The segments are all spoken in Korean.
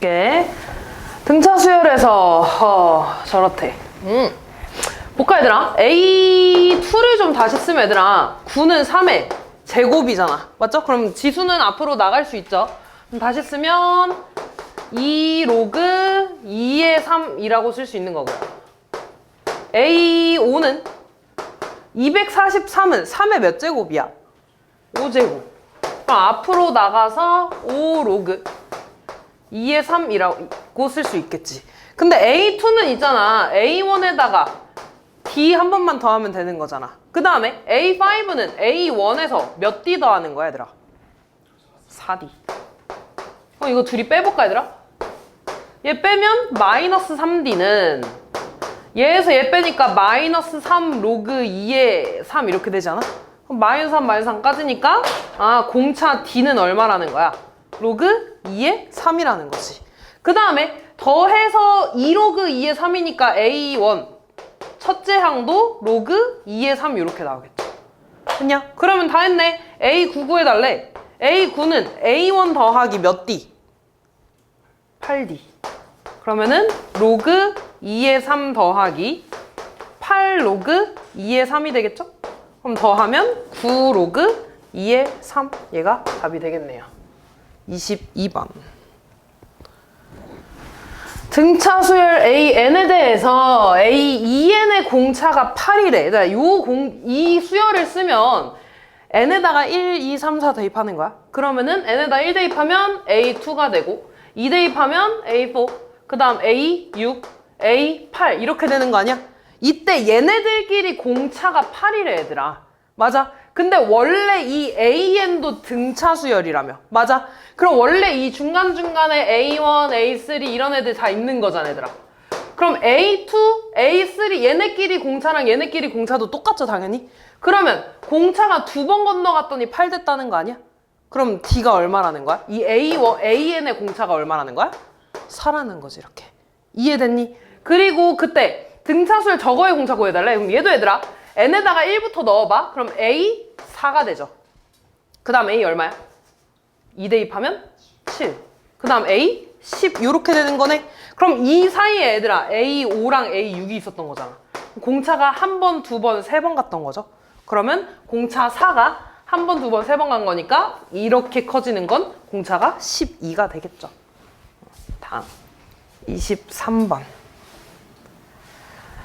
볼게. 등차 수열에서 저렇대. 볼까 얘들아? A2를 좀 다시 쓰면 얘들아 9는 3의 제곱이잖아. 맞죠? 그럼 지수는 앞으로 나갈 수 있죠. 그럼 다시 쓰면 2 로그 2의 3이라고 쓸 수 있는 거고요. A5는 243은 3의 몇 제곱이야? 5제곱. 그럼 앞으로 나가서 5 로그 2의 3이라고 쓸 수 있겠지. 근데 A2는 있잖아. A1에다가 D 한 번만 더하면 되는 거잖아. 그 다음에 A5는 A1에서 몇 D 더하는 거야 얘들아? 4D. 이거 둘이 빼볼까 얘들아? 얘 빼면 마이너스 3D는 얘에서 얘 빼니까 마이너스 3 로그 2의 3 이렇게 되잖아? 그럼 마이너스 3 마이너스 3까지니까 공차 D는 얼마라는 거야? 로그 2의 3이라는 거지. 그 다음에 더해서 2 로그 2의 3이니까 A1 첫째 항도 로그 2의 3 이렇게 나오겠죠. 됐냐? 그러면 다 했네. A9 구해달래. A9는 A1 더하기 몇 D? 8D. 그러면은 로그 2의 3 더하기 8 로그 2의 3이 되겠죠? 그럼 더하면 9 로그 2의 3 얘가 답이 되겠네요. 22번. 등차 수열 AN에 대해서 A2N의 공차가 8이래. 이 수열을 쓰면 N에다가 1, 2, 3, 4 대입하는 거야. 그러면은 N에다 1 대입하면 A2가 되고 2 대입하면 A4, 그 다음 A6, A8 이렇게 되는 거 아니야? 이때 얘네들끼리 공차가 8이래 얘들아. 맞아? 근데 원래 이 AN도 등차 수열이라며. 맞아? 그럼 원래 이 중간중간에 A1, A3 이런 애들 다 있는 거잖아 얘들아. 그럼 A2, A3 얘네끼리 공차랑 얘네끼리 공차도 똑같죠 당연히? 그러면 공차가 2번 건너갔더니 8 됐다는 거 아니야? 그럼 D가 얼마라는 거야? 이 AN의 공차가 얼마라는 거야? 4라는 거지 이렇게. 이해됐니? 그리고 그때 등차수열 저거의 공차 구해달래. 그럼 얘도 얘들아 N에다가 1부터 넣어봐. 그럼 A 4가 되죠. 그 다음 A 얼마야? 2 대입하면 7. 그 다음 A 10 이렇게 되는 거네. 그럼 이 사이에 얘들아 A5랑 A6이 있었던 거잖아. 공차가 한 번, 두 번, 세 번 갔던 거죠. 그러면 공차 4가 한 번, 두 번, 세 번 간 거니까 이렇게 커지는 건 공차가 12가 되겠죠. 다음 23번.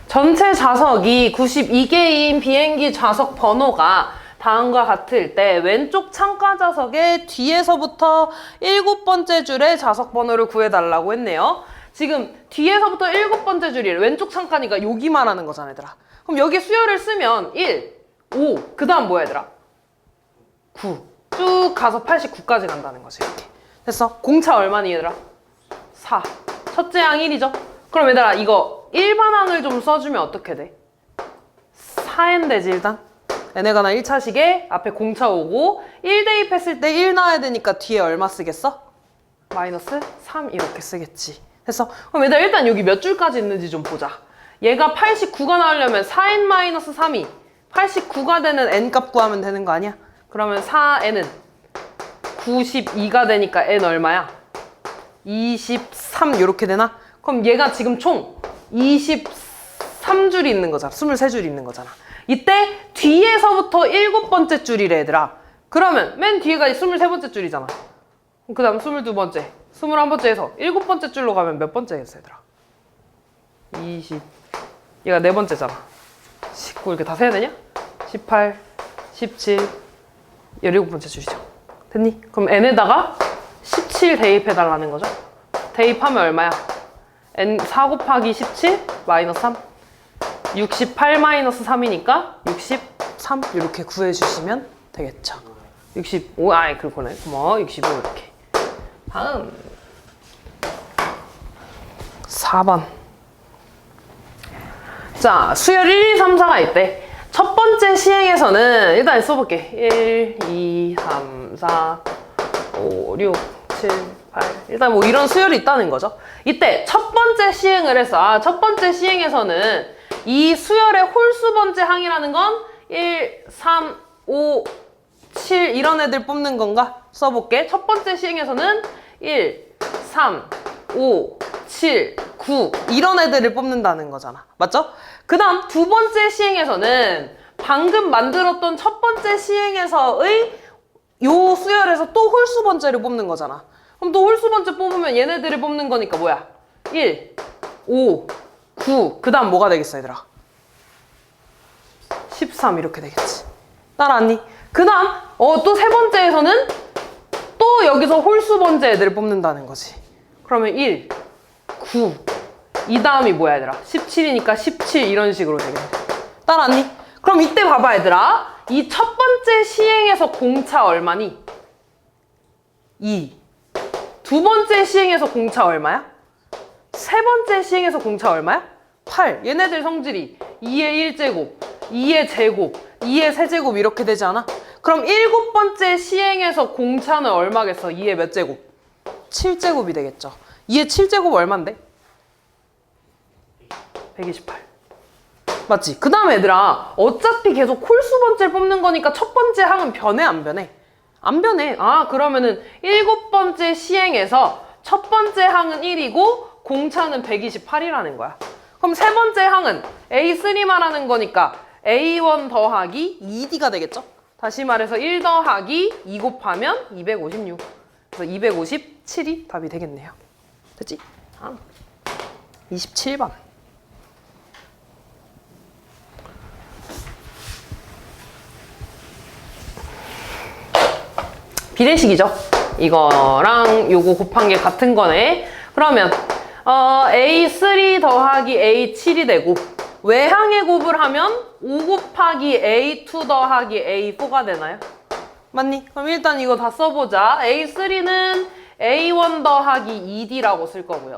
전체 좌석이 92개인 비행기 좌석 번호가 다음과 같을 때 왼쪽 창가 좌석의 뒤에서부터 7번째 줄의 좌석 번호를 구해달라고 했네요. 지금 뒤에서부터 7번째 줄이 왼쪽 창가니까 여기 말하는 거잖아 얘들아. 그럼 여기 수열을 쓰면 1, 5, 그 다음 뭐야 얘들아? 9. 쭉 가서 89까지 간다는 거지 이렇게. 됐어? 공차 얼마니 얘들아? 4. 첫째 항 1이죠? 그럼 얘들아 이거 일반항을 좀 써주면 어떻게 돼? 4n 되지 일단? 얘네가 나 1차식에 앞에 공차 오고 1 대입했을 때 1 나와야 되니까 뒤에 얼마 쓰겠어? 마이너스 3 이렇게 쓰겠지. 됐어? 그럼 얘들아 일단 여기 몇 줄까지 있는지 좀 보자. 얘가 89가 나오려면 4n-3이 89가 되는 n값 구하면 되는 거 아니야? 그러면 4n은 92가 되니까 n 얼마야? 23 이렇게 되나? 그럼 얘가 지금 총 23줄이 있는 거잖아. 23줄이 있는 거잖아. 이때 뒤에서부터 7번째 줄이래 얘들아. 그러면 맨 뒤에가 23번째 줄이잖아. 그 다음 22번째, 21번째에서 7번째 줄로 가면 몇 번째겠어 얘들아? 20. 얘가 4번째잖아. 19 이렇게 다 세야 되냐? 18, 17, 17번째 줄이죠. 됐니? 그럼 n에다가 17 대입해달라는 거죠. 대입하면 얼마야? n 4 곱하기 17 마이너스 3. 68 마이너스 3이니까 63 이렇게 구해주시면 되겠죠. 65, 그렇구나. 고마워. 65 이렇게. 다음 4번. 자, 수열 1, 2, 3, 4가 있대. 첫 번째 시행에서는 일단 써볼게. 1, 2, 3, 4, 5, 6, 7, 8. 일단 뭐 이런 수열이 있다는 거죠. 이때 첫 번째 시행을 해서 첫 번째 시행에서는 이 수열의 홀수 번째 항이라는 건 1, 3, 5, 7 이런 애들 뽑는 건가? 써볼게. 첫 번째 시행에서는 1, 3, 5, 7, 9 이런 애들을 뽑는다는 거잖아. 맞죠? 그 다음 두 번째 시행에서는 방금 만들었던 첫 번째 시행에서의 요 수열에서 또 홀수 번째를 뽑는 거잖아. 그럼 또 홀수 번째 뽑으면 얘네들을 뽑는 거니까 뭐야? 1, 5, 9 그 다음 뭐가 되겠어 얘들아? 13 이렇게 되겠지. 따라왔니? 그 다음 또 세 번째에서는 또 여기서 홀수 번째 애들을 뽑는다는 거지. 그러면 1, 9 이 다음이 뭐야 얘들아? 17이니까 17 이런 식으로 되겠네. 따라왔니? 그럼 이때 봐봐 얘들아. 이 첫 번째 시행에서 공차 얼마니? 2. 두 번째 시행에서 공차 얼마야? 세 번째 시행에서 공차 얼마야? 8. 얘네들 성질이 2의 1제곱, 2의 제곱, 2의 세제곱 이렇게 되지 않아? 그럼 일곱 번째 시행에서 공차는 얼마겠어? 2의 몇 제곱? 7제곱이 되겠죠. 2의 7제곱 얼만데? 128. 맞지? 그 다음에 얘들아 어차피 계속 홀수 번째를 뽑는 거니까 첫 번째 항은 변해 안 변해? 안 변해. 아 그러면은 일곱 번째 시행에서 첫 번째 항은 1이고 공차는 128이라는 거야. 그럼 세 번째 항은 A3 말하는 거니까 A1 더하기 2D가 되겠죠? 다시 말해서 1 더하기 2 곱하면 256. 그래서 257이 답이 되겠네요. 됐지? 27번. 비례식이죠. 이거랑 요거 곱한 게 같은 거네. 그러면 A3 더하기 A7이 되고 외항의 곱을 하면 5 곱하기 A2 더하기 A4가 되나요? 맞니? 그럼 일단 이거 다 써보자. A3는 A1 더하기 2D라고 쓸 거고요.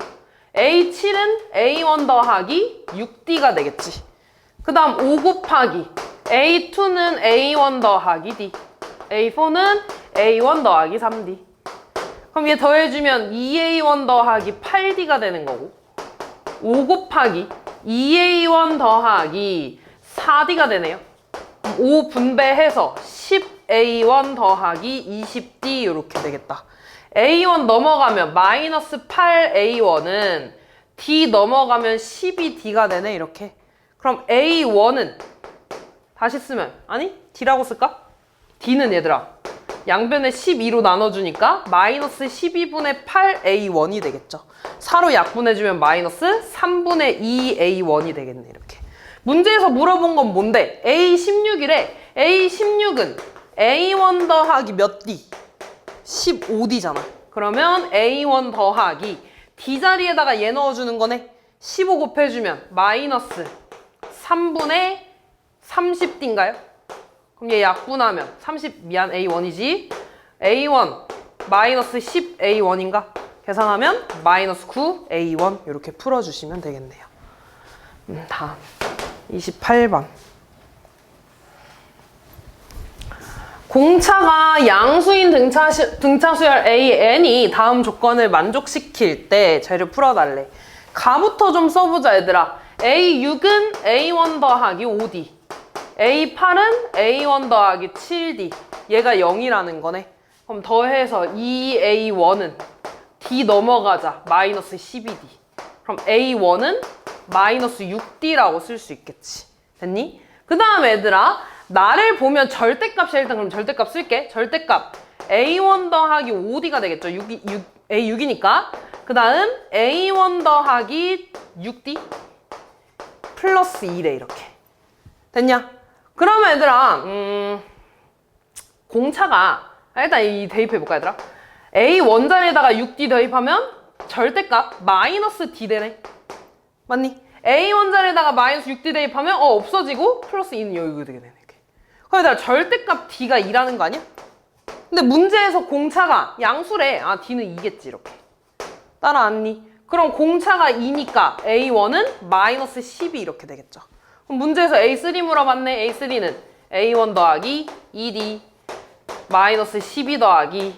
A7은 A1 더하기 6D가 되겠지. 그 다음 5 곱하기 A2는 A1 더하기 D, A4는 A1 더하기 3D. 그럼 얘 더해주면 2A1 더하기 8D가 되는 거고 5 곱하기 2A1 더하기 4D가 되네요. 5 분배해서 10A1 더하기 20D 이렇게 되겠다. A1 넘어가면 마이너스 8A1은 D 넘어가면 12D가 되네 이렇게. 그럼 A1은 다시 쓰면 아니 D라고 쓸까? D는 얘들아 양변에 12로 나눠주니까 마이너스 12분의 8A1이 되겠죠. 4로 약분해주면 마이너스 3분의 2A1이 되겠네 이렇게. 문제에서 물어본 건 뭔데? A16이래. A16은 A1 더하기 몇 D? 15D잖아. 그러면 A1 더하기 D 자리에다가 얘 넣어주는 거네. 15 곱해주면 마이너스 3분의 30D인가요? 그럼 얘 약분하면 30 미안 A1이지. A1 마이너스 10A1인가? 계산하면 마이너스 9A1 이렇게 풀어주시면 되겠네요. 다음 28번. 공차가 양수인 등차수열 AN이 다음 조건을 만족시킬 때 쟤를 풀어달래. 가부터 좀 써보자 얘들아. A6은 A1 더하기 5D, A8은 A1 더하기 7D. 얘가 0이라는 거네. 그럼 더해서 2A1은 D 넘어가자 마이너스 12D. 그럼 A1은 마이너스 6D라고 쓸 수 있겠지. 됐니? 그 다음 얘들아 나를 보면 절대값이야. 일단 그럼 절대값 쓸게. 절대값 A1 더하기 5D가 되겠죠. A6이니까. 그 다음 A1 더하기 6D 플러스 2래 이렇게. 됐냐? 그러면 얘들아 공차가 일단 이 대입해볼까 얘들아. A1 자리에다가 6D 대입하면 절대값 마이너스 D 되네. 맞니? A1 자리에다가 마이너스 6D 대입하면 없어지고 플러스 2는 여기 되게 되네. 그럼 얘들아 절대값 D가 2라는 거 아니야? 근데 문제에서 공차가 양수래. 아 D는 2겠지 이렇게. 따라왔니? 그럼 공차가 2니까 A1은 마이너스 12 이렇게 되겠죠. 그럼 문제에서 A3 물어봤네. A3는 A1 더하기 2D 마이너스 12 더하기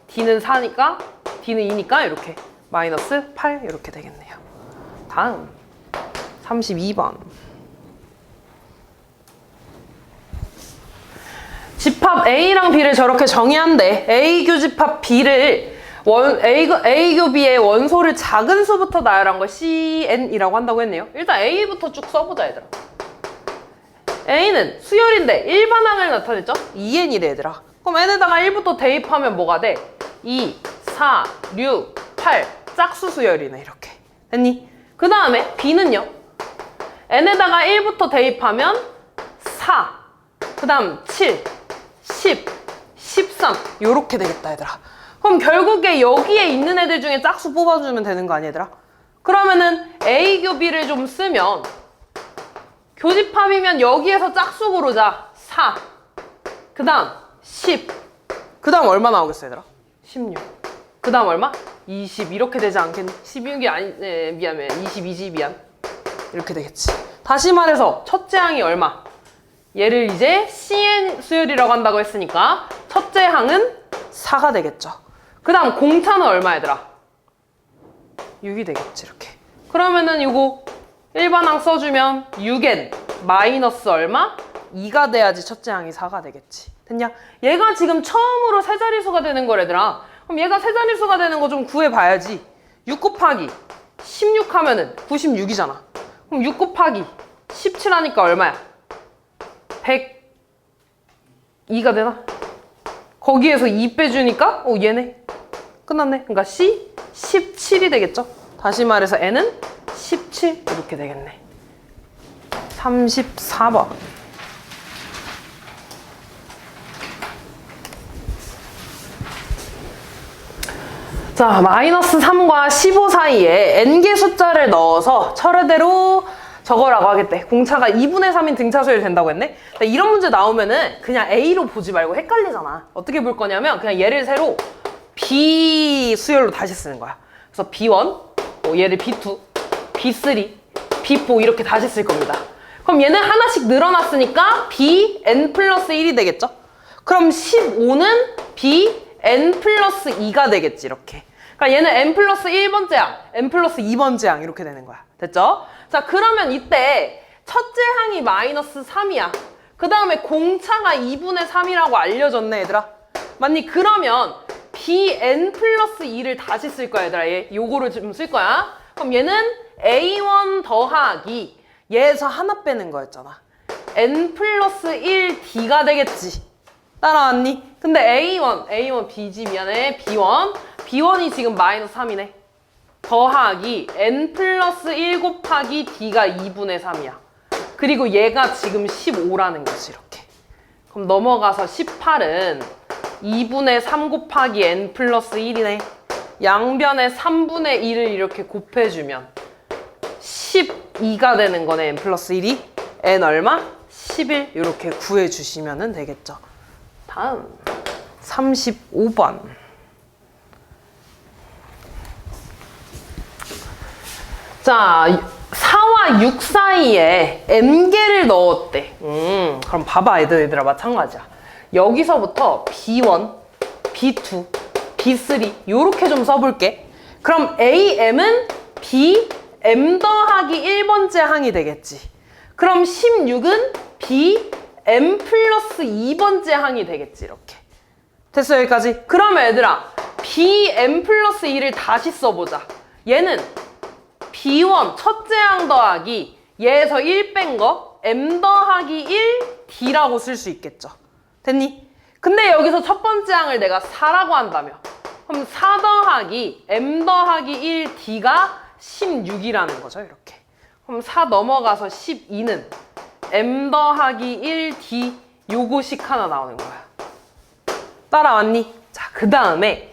D는 4니까 D는 2니까 이렇게 마이너스 8 이렇게 되겠네요. 다음 32번. 집합 A랑 B를 저렇게 정의한대. A 교집합 B를 A 교비의 원소를 작은 수부터 나열한 걸 CN이라고 한다고 했네요. 일단 A부터 쭉 써보자, 얘들아. A는 수열인데 일반항을 나타냈죠? 2N이래, 얘들아. 그럼 N에다가 1부터 대입하면 뭐가 돼? 2, 4, 6, 8. 짝수 수열이네, 이렇게. 됐니? 그 다음에 B는요? N에다가 1부터 대입하면 4, 그 다음 7, 10, 13 요렇게 되겠다, 얘들아. 그럼 결국에 여기에 있는 애들 중에 짝수 뽑아주면 되는 거 아니야, 얘들아? 그러면은 A 교비를 좀 쓰면 교집합이면 여기에서 짝수 고르자. 4, 그 다음 10, 그 다음 얼마 나오겠어, 얘들아? 16, 그 다음 얼마? 20 이렇게 되지 않겠니? 16이 아니, 미안 22지, 미안. 이렇게 되겠지. 다시 말해서 첫째 항이 얼마? 얘를 이제 CN 수열이라고 한다고 했으니까 첫째 항은 4가 되겠죠. 그 다음 공차는 얼마, 얘들아? 6이 되겠지, 이렇게. 그러면은 이거 일반항 써주면 6n 마이너스 얼마? 2가 돼야지 첫째 항이 4가 되겠지. 됐냐? 얘가 지금 처음으로 세 자릿수가 되는 거래들아. 그럼 얘가 세 자릿수가 되는 거 좀 구해봐야지. 6 곱하기 16 하면은 96이잖아. 그럼 6 곱하기 17 하니까 얼마야? 102가 되나? 거기에서 2 빼주니까 얘네 끝났네. 그러니까 C 17이 되겠죠. 다시 말해서 N은 17 이렇게 되겠네. 34번. 자, 마이너스 3과 15 사이에 n개 숫자를 넣어서 차례대로 적어라고 하겠대. 공차가 2분의 3인 등차수열이 된다고 했네? 이런 문제 나오면은 그냥 A로 보지 말고 헷갈리잖아. 어떻게 볼 거냐면 그냥 얘를 새로 B 수열로 다시 쓰는 거야. 그래서 B1, 얘를 B2, B3, B4 이렇게 다시 쓸 겁니다. 그럼 얘는 하나씩 늘어났으니까 Bn 플러스 1이 되겠죠? 그럼 15는 Bn 플러스 2가 되겠지, 이렇게. 그러니까 얘는 n 플러스 1번째 항, n 플러스 2번째 항 이렇게 되는 거야. 됐죠? 자, 그러면 이때 첫째 항이 마이너스 3이야. 그 다음에 공차가 2분의 3이라고 알려졌네, 얘들아. 맞니? 그러면 Bn 플러스 2를 다시 쓸 거야, 얘들아. 요거를 좀 쓸 거야. 그럼 얘는 A1 더하기 얘에서 하나 빼는 거였잖아. n 플러스 1D가 되겠지. 따라왔니? 근데 A1 B지, 미안해. B1이 지금 마이너스 3이네. 더하기 n 플러스 1 곱하기 D가 2분의 3이야. 그리고 얘가 지금 15라는 거지, 이렇게. 그럼 넘어가서 18은 2분의 3 곱하기 n 플러스 1이네. 양변에 3분의 1을 이렇게 곱해주면 12가 되는 거네, n 플러스 1이. n 얼마? 11 이렇게 구해주시면 되겠죠. 다음 35번. 자, 4와 6 사이에 n개를 넣었대. 그럼 봐봐, 얘들아, 마찬가지야. 여기서부터 B1, B2, B3 요렇게 좀 써볼게. 그럼 AM은 BM 더하기 1번째 항이 되겠지. 그럼 16은 BM 플러스 2번째 항이 되겠지, 이렇게. 됐어, 여기까지? 그러면 얘들아, BM 플러스 2를 다시 써보자. 얘는 B1 첫째 항 더하기 얘에서 1 뺀 거 M 더하기 1 D라고 쓸 수 있겠죠. 됐니? 근데 여기서 첫 번째 항을 내가 4라고 한다며. 그럼 4 더하기 M 더하기 1 D가 16이라는 거죠, 이렇게. 그럼 4 넘어가서 12는 M 더하기 1 D 요거식 하나 나오는 거야. 따라왔니? 자, 그 다음에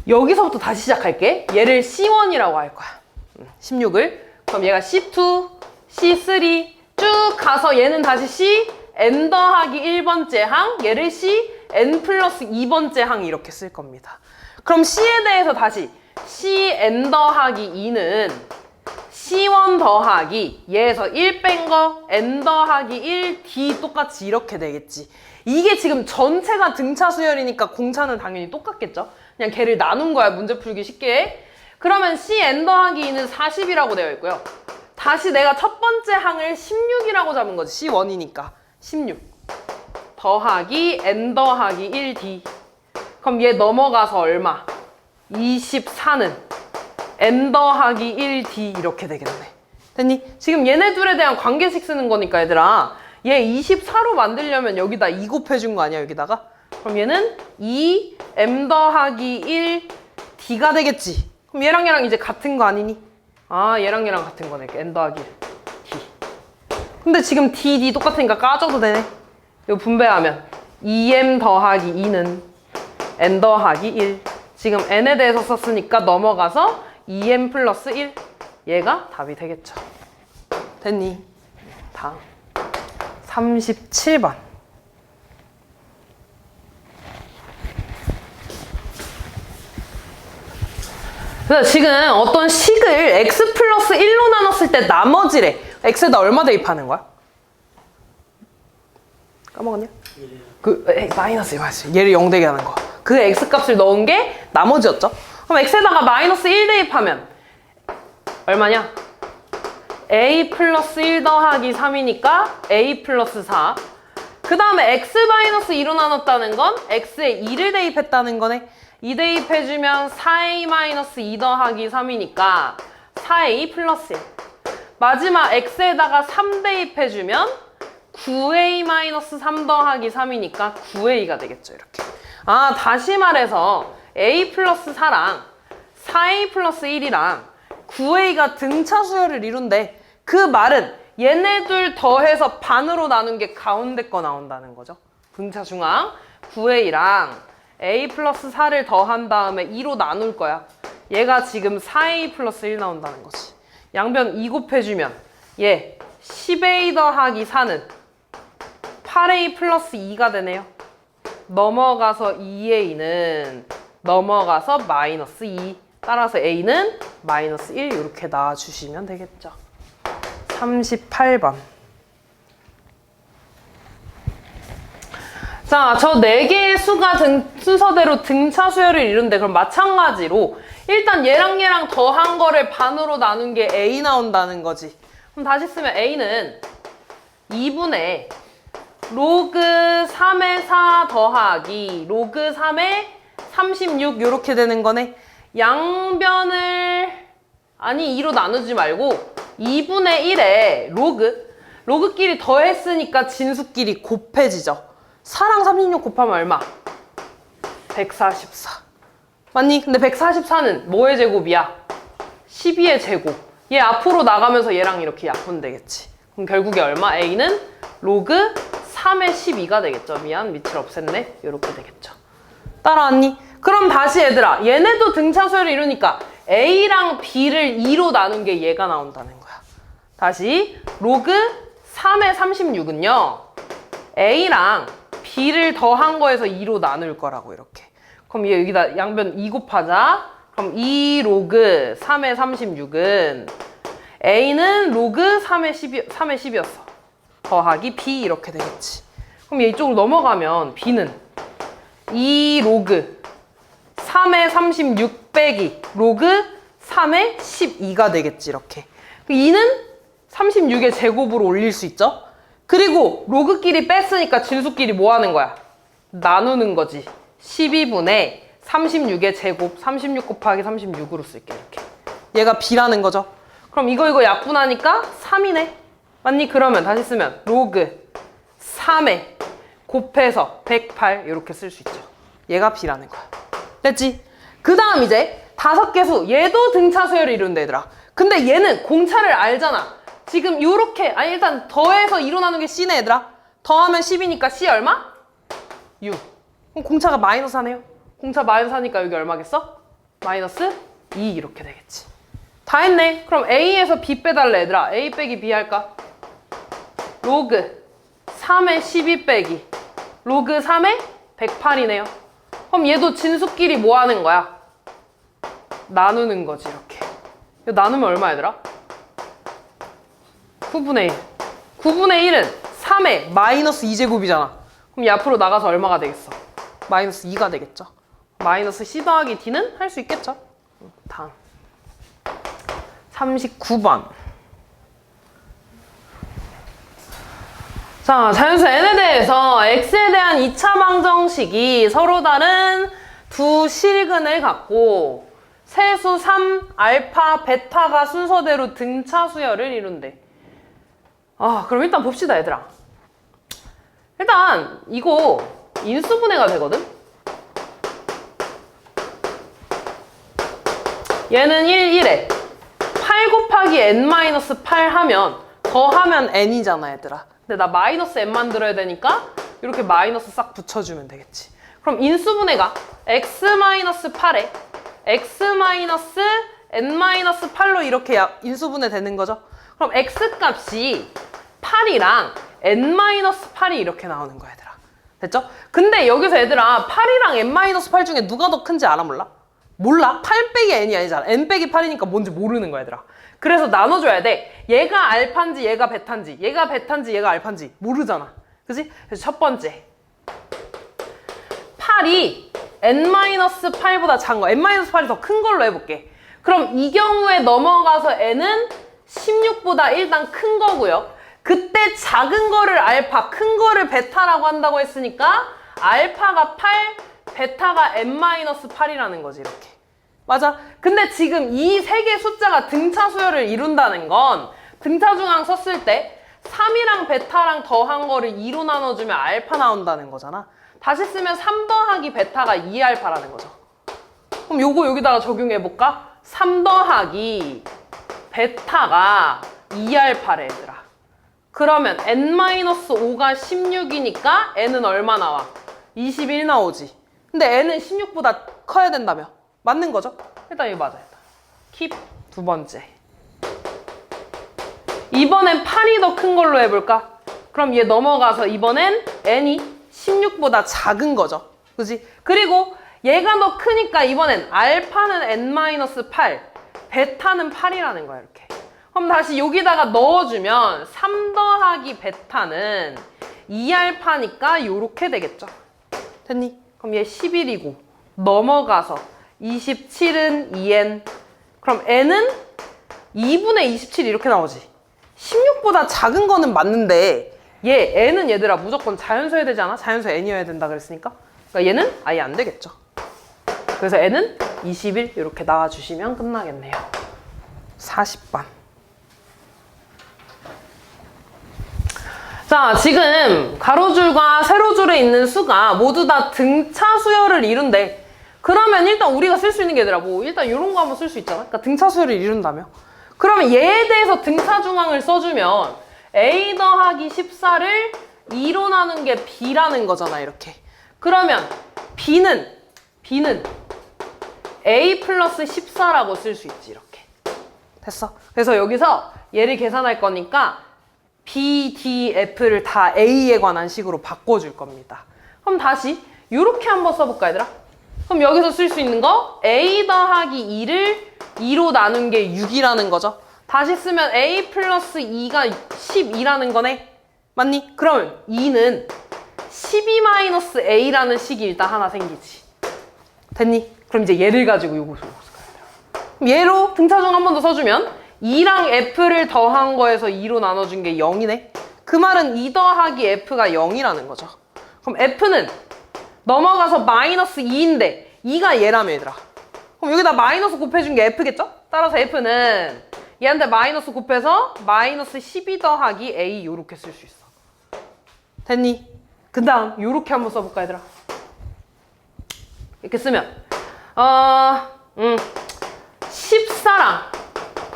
여기서부터 다시 시작할게. 얘를 C1이라고 할 거야. 16을. 그럼 얘가 C2, C3 쭉 가서 얘는 다시 C, N 더하기 1번째 항, 얘를 C, N 플러스 2번째 항 이렇게 쓸 겁니다. 그럼 C에 대해서 다시 C, N 더하기 2는 C1 더하기 얘에서 1 뺀 거 N 더하기 1 D 똑같이 이렇게 되겠지. 이게 지금 전체가 등차 수열이니까 공차는 당연히 똑같겠죠? 그냥 걔를 나눈 거야, 문제 풀기 쉽게. 그러면 CN 더하기 2는 40이라고 되어 있고요. 다시 내가 첫 번째 항을 16이라고 잡은 거지. C1이니까 16 더하기 N 더하기 1D. 그럼 얘 넘어가서 얼마? 24는 n 더하기 1d 이렇게 되겠네. 됐니? 지금 얘네 둘에 대한 관계식 쓰는 거니까 얘들아, 얘 24로 만들려면 여기다 2 곱해준 거 아니야, 여기다가? 그럼 얘는 2m 더하기 1d가 되겠지. 그럼 얘랑 얘랑 이제 같은 거 아니니? 아, 얘랑 얘랑 같은 거네. n 더하기 1 d. 근데 지금 d, d 똑같으니까 까줘도 되네. 이거 분배하면 2m 더하기 2는 n 더하기 1. 지금 n에 대해서 썼으니까 넘어가서 2m 플러스 1. 얘가 답이 되겠죠. 됐니? 다음 37번. 그래서 지금 어떤 식을 x 플러스 1로 나눴을 때 나머지래. x에다 얼마 대입하는 거야? 까먹었냐? 마이너스. 얘를 0 되게 하는 거. 그 x 값을 넣은 게 나머지였죠. 그럼 x에다가 마이너스 1 대입하면 얼마냐? a 플러스 1 더하기 3이니까 a 플러스 4. 그 다음에 x 마이너스 2로 나눴다는 건 x에 2를 대입했다는 거네. 2 대입해주면 4a 마이너스 2 더하기 3이니까 4a 플러스 1. 마지막 x에다가 3 대입해주면 9a 마이너스 3 더하기 3이니까 9a가 되겠죠, 이렇게. 아, 다시 말해서 a 플러스 4랑 4a 플러스 1이랑 9a가 등차 수열을 이룬대. 그 말은 얘네 둘 더해서 반으로 나눈 게 가운데 거 나온다는 거죠. 등차 중앙 9a랑 a 플러스 4를 더한 다음에 2로 나눌 거야. 얘가 지금 4a 플러스 1 나온다는 거지. 양변 2 곱해주면 얘 10a 더하기 4는 8a 플러스 2가 되네요. 넘어가서 2a는 넘어가서 마이너스 2. 따라서 a는 마이너스 1 이렇게 나와주시면 되겠죠. 38번. 자, 저 4개의 수가 순서대로 등차 수열을 이룬대. 그럼 마찬가지로 일단 얘랑 얘랑 더한 거를 반으로 나눈 게 a 나온다는 거지. 그럼 다시 쓰면 a는 2분의 로그 3의 4 더하기 로그 3의 36 이렇게 되는 거네. 양변을 아니 2로 나누지 말고 2분의 1에 로그끼리 더했으니까 진수끼리 곱해지죠. 4랑 36 곱하면 얼마? 144. 맞니? 근데 144는 뭐의 제곱이야? 12의 제곱. 얘 앞으로 나가면서 얘랑 이렇게 약분 되겠지. 그럼 결국에 얼마? a는 로그 3의 12가 되겠죠. 미안, 밑을 없앴네. 이렇게 되겠죠. 따라왔니? 그럼 다시 얘들아, 얘네도 등차 수열을 이루니까 a랑 b를 2로 나눈 게 얘가 나온다는 거야. 다시 로그 3의 36은요 a랑 b를 더한 거에서 2로 나눌 거라고. 이렇게. 그럼 얘 여기다 양변 2 곱하자. 그럼 2 로그 3의 36은 a는 로그 3의 10이었어. 더하기 b 이렇게 되겠지. 그럼 얘 이쪽으로 넘어가면 b는 2 로그 3의 36 빼기 로그 3의 12가 되겠지. 이렇게. 2는 36의 제곱으로 올릴 수 있죠. 그리고 로그끼리 뺐으니까 진수끼리 뭐 하는 거야? 나누는 거지. 12분의 36의 제곱 36 곱하기 36으로 쓸게. 이렇게. 얘가 b라는 거죠. 그럼 이거 약분하니까 3이네. 맞니? 그러면 다시 쓰면 로그 3에 곱해서 108 이렇게 쓸 수 있죠. 얘가 b라는 거야. 됐지? 그 다음 이제 5개 수. 얘도 등차 수열을 이룬다 얘들아. 근데 얘는 공차를 알잖아. 지금 요렇게 아니 일단 더해서 2로 나눈 게 c네 얘들아. 더하면 10이니까 c 얼마? 6. 그럼 공차가 마이너스 4네요. 공차 마이너스 4니까 여기 얼마겠어? 마이너스 2 이렇게 되겠지. 다 했네. 그럼 a에서 b 빼달래 얘들아. a 빼기 b 할까? 로그 3의 12 빼기 로그 3의 108이네요. 그럼 얘도 진수끼리 뭐 하는 거야? 나누는 거지. 이렇게. 이거 나누면 얼마 얘들아? 9분의 1. 9분의 1은 3의 마이너스 2제곱이잖아. 그럼 얘 앞으로 나가서 얼마가 되겠어? 마이너스 2가 되겠죠. 마이너스 c 더하기 d는 할 수 있겠죠. 다음 39번. 자, 자연수 n에 대해서 x에 대한 2차 방정식이 서로 다른 두 실근을 갖고 세수 3, 알파, 베타가 순서대로 등차 수열을 이룬대. 그럼 일단 봅시다, 얘들아. 일단 이거 인수분해가 되거든? 얘는 1, 1에 8 곱하기 n-8 하면 더하면 n이잖아, 얘들아. 근데 나 마이너스 n 만들어야 되니까 이렇게 마이너스 싹 붙여주면 되겠지. 그럼 인수분해가 x-8에 x-n-8로 이렇게 인수분해 되는 거죠. 그럼 x값이 8이랑 n-8이 이렇게 나오는 거야, 얘들아. 됐죠? 근데 여기서 얘들아 8이랑 n-8 중에 누가 더 큰지 알아, 몰라? 몰라? 8 빼기 n이 아니잖아. n 빼기 8이니까 뭔지 모르는 거야, 얘들아. 그래서 나눠줘야 돼. 얘가 알파인지 얘가 베타인지 얘가 베타인지 얘가 알파인지 모르잖아. 그치? 그래서 첫 번째 8이 n-8보다 작은 거, n-8이 더 큰 걸로 해볼게. 그럼 이 경우에 넘어가서 n은 16보다 일단 큰 거고요. 그때 작은 거를 알파, 큰 거를 베타라고 한다고 했으니까 알파가 8, 베타가 n-8이라는 거지, 이렇게. 맞아? 근데 지금 이 세 개 숫자가 등차 수열을 이룬다는 건 등차 중앙 썼을 때 3이랑 베타랑 더한 거를 2로 나눠주면 알파 나온다는 거잖아. 다시 쓰면 3 더하기 베타가 2알파라는 거죠. 그럼 요거 여기다가 적용해볼까? 3 더하기 베타가 2알파래, 얘들아. 그러면 n-5가 16이니까 n은 얼마 나와? 21 나오지. 근데 n은 16보다 커야 된다며. 맞는 거죠? 일단 이거 맞아요. 킵. 두 번째. 이번엔 8이 더 큰 걸로 해볼까? 그럼 얘 넘어가서 이번엔 n이 16보다 작은 거죠. 그지? 그리고 얘가 더 크니까 이번엔 알파는 n-8, 베타는 8이라는 거야, 이렇게. 그럼 다시 여기다가 넣어주면 3 더하기 베타는 2알파니까 요렇게 되겠죠. 됐니? 그럼 얘 11이고 넘어가서 27은 2n. 그럼 n은 2분의 27 이렇게 나오지. 16보다 작은 거는 맞는데 얘 n은 얘들아 무조건 자연수여야 되지 않아? 자연수 n이어야 된다 그랬으니까. 그러니까 얘는 아예 안 되겠죠. 그래서 n은 21 이렇게 나와주시면 끝나겠네요. 40번. 자, 지금 가로줄과 세로줄에 있는 수가 모두 다 등차 수열을 이룬대. 그러면 일단 우리가 쓸 수 있는 게 얘들아 일단 이런 거 한번 쓸 수 있잖아. 그러니까 등차 수열을 이룬다며. 그러면 얘에 대해서 등차 중앙을 써주면 a 더하기 14를 2로 나눈 게 b라는 거잖아, 이렇게. 그러면 b는 a 플러스 14라고 쓸 수 있지, 이렇게. 됐어. 그래서 여기서 얘를 계산할 거니까 B, D, F를 다 A에 관한 식으로 바꿔줄 겁니다. 그럼 다시 이렇게 한번 써볼까, 얘들아? 그럼 여기서 쓸 수 있는 거 A 더하기 2를 2로 나눈 게 6이라는 거죠. 다시 쓰면 A 플러스 2가 12라는 거네. 맞니? 그러면 2는 12-A라는 식이 일단 하나 생기지. 됐니? 그럼 이제 얘를 가지고 요거 쓸 거야. 얘로 등차중 한 번 더 써주면 2랑 F를 더한 거에서 2로 나눠준 게 0이네? 그 말은 2 더하기 F가 0이라는 거죠. 그럼 F는 넘어가서 마이너스 2인데 2가 얘라며, 얘들아. 그럼 여기다 마이너스 곱해준 게 F겠죠? 따라서 F는 얘한테 마이너스 곱해서 마이너스 12 더하기 A 요렇게 쓸 수 있어. 됐니? 그 다음 요렇게 한번 써볼까, 얘들아? 이렇게 쓰면 14랑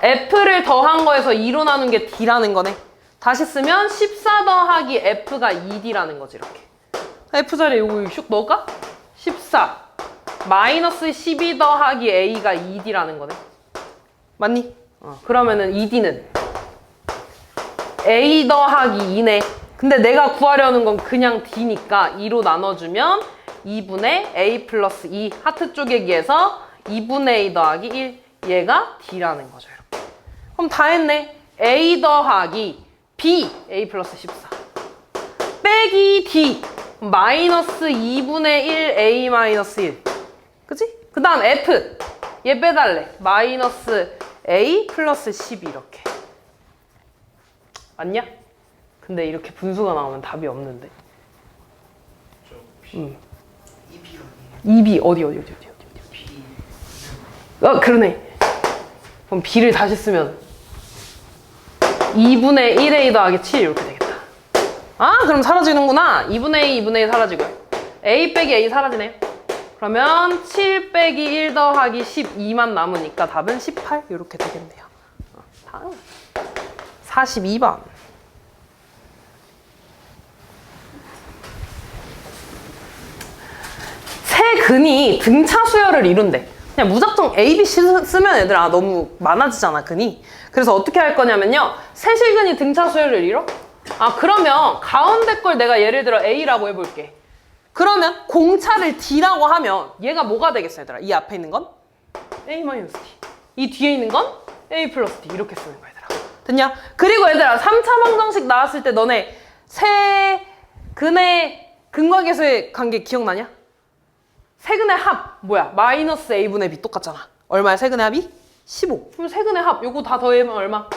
F를 더한 거에서 2로 나눈 게 D라는 거네. 다시 쓰면 14 더하기 F가 2D라는 거지, 이렇게. F 자리에 요거 슉 넣을까? 14 마이너스 12 더하기 A가 2D라는 거네. 맞니? 그러면은 2D는 A 더하기 2네. 근데 내가 구하려는 건 그냥 D니까 2로 나눠주면 2분의 A 플러스 2 하트 쪼개기에서 2분의 A 더하기 1 얘가 D라는 거죠, 이렇게. 그럼 다 했네. A 더하기 B A 플러스 14 빼기 D 마이너스 2분의 1 A 마이너스 1 그치? 그 다음 F 얘 빼달래. 마이너스 A 플러스 12 이렇게. 맞냐? 근데 이렇게 분수가 나오면 답이 없는데. 저 B. 2B 어디. 그러네. 그럼 B를 다시 쓰면 2분의 1A 더하기 7 이렇게 되겠다. 아, 그럼 사라지는구나. 2분의 A, 2분의 1 사라지고요. A 빼기 A 사라지네요. 그러면 7 빼기 1 더하기 12만 남으니까 답은 18 이렇게 되겠네요. 다음 42번. 세 근이 등차 수열을 이룬대. 그냥 무작정 A, B, C 쓰면 얘들아 너무 많아지잖아, 근이. 그래서 어떻게 할 거냐면요. 세 실근이 등차 수열을 이뤄? 아, 그러면 가운데 걸 내가 예를 들어 A라고 해볼게. 그러면 공차를 D라고 하면 얘가 뭐가 되겠어, 얘들아? 이 앞에 있는 건 A-D. 이 뒤에 있는 건 A 플러스 D. 이렇게 쓰는 거야, 얘들아. 됐냐? 그리고 얘들아 3차 방정식 나왔을 때 너네 세 근의 근과계수의 관계 기억나냐? 세근의 합 뭐야? 마이너스 A분의 B 똑같잖아. 얼마야 세근의 합이? 15. 그럼 세근의 합 요거 다 더하면 얼마?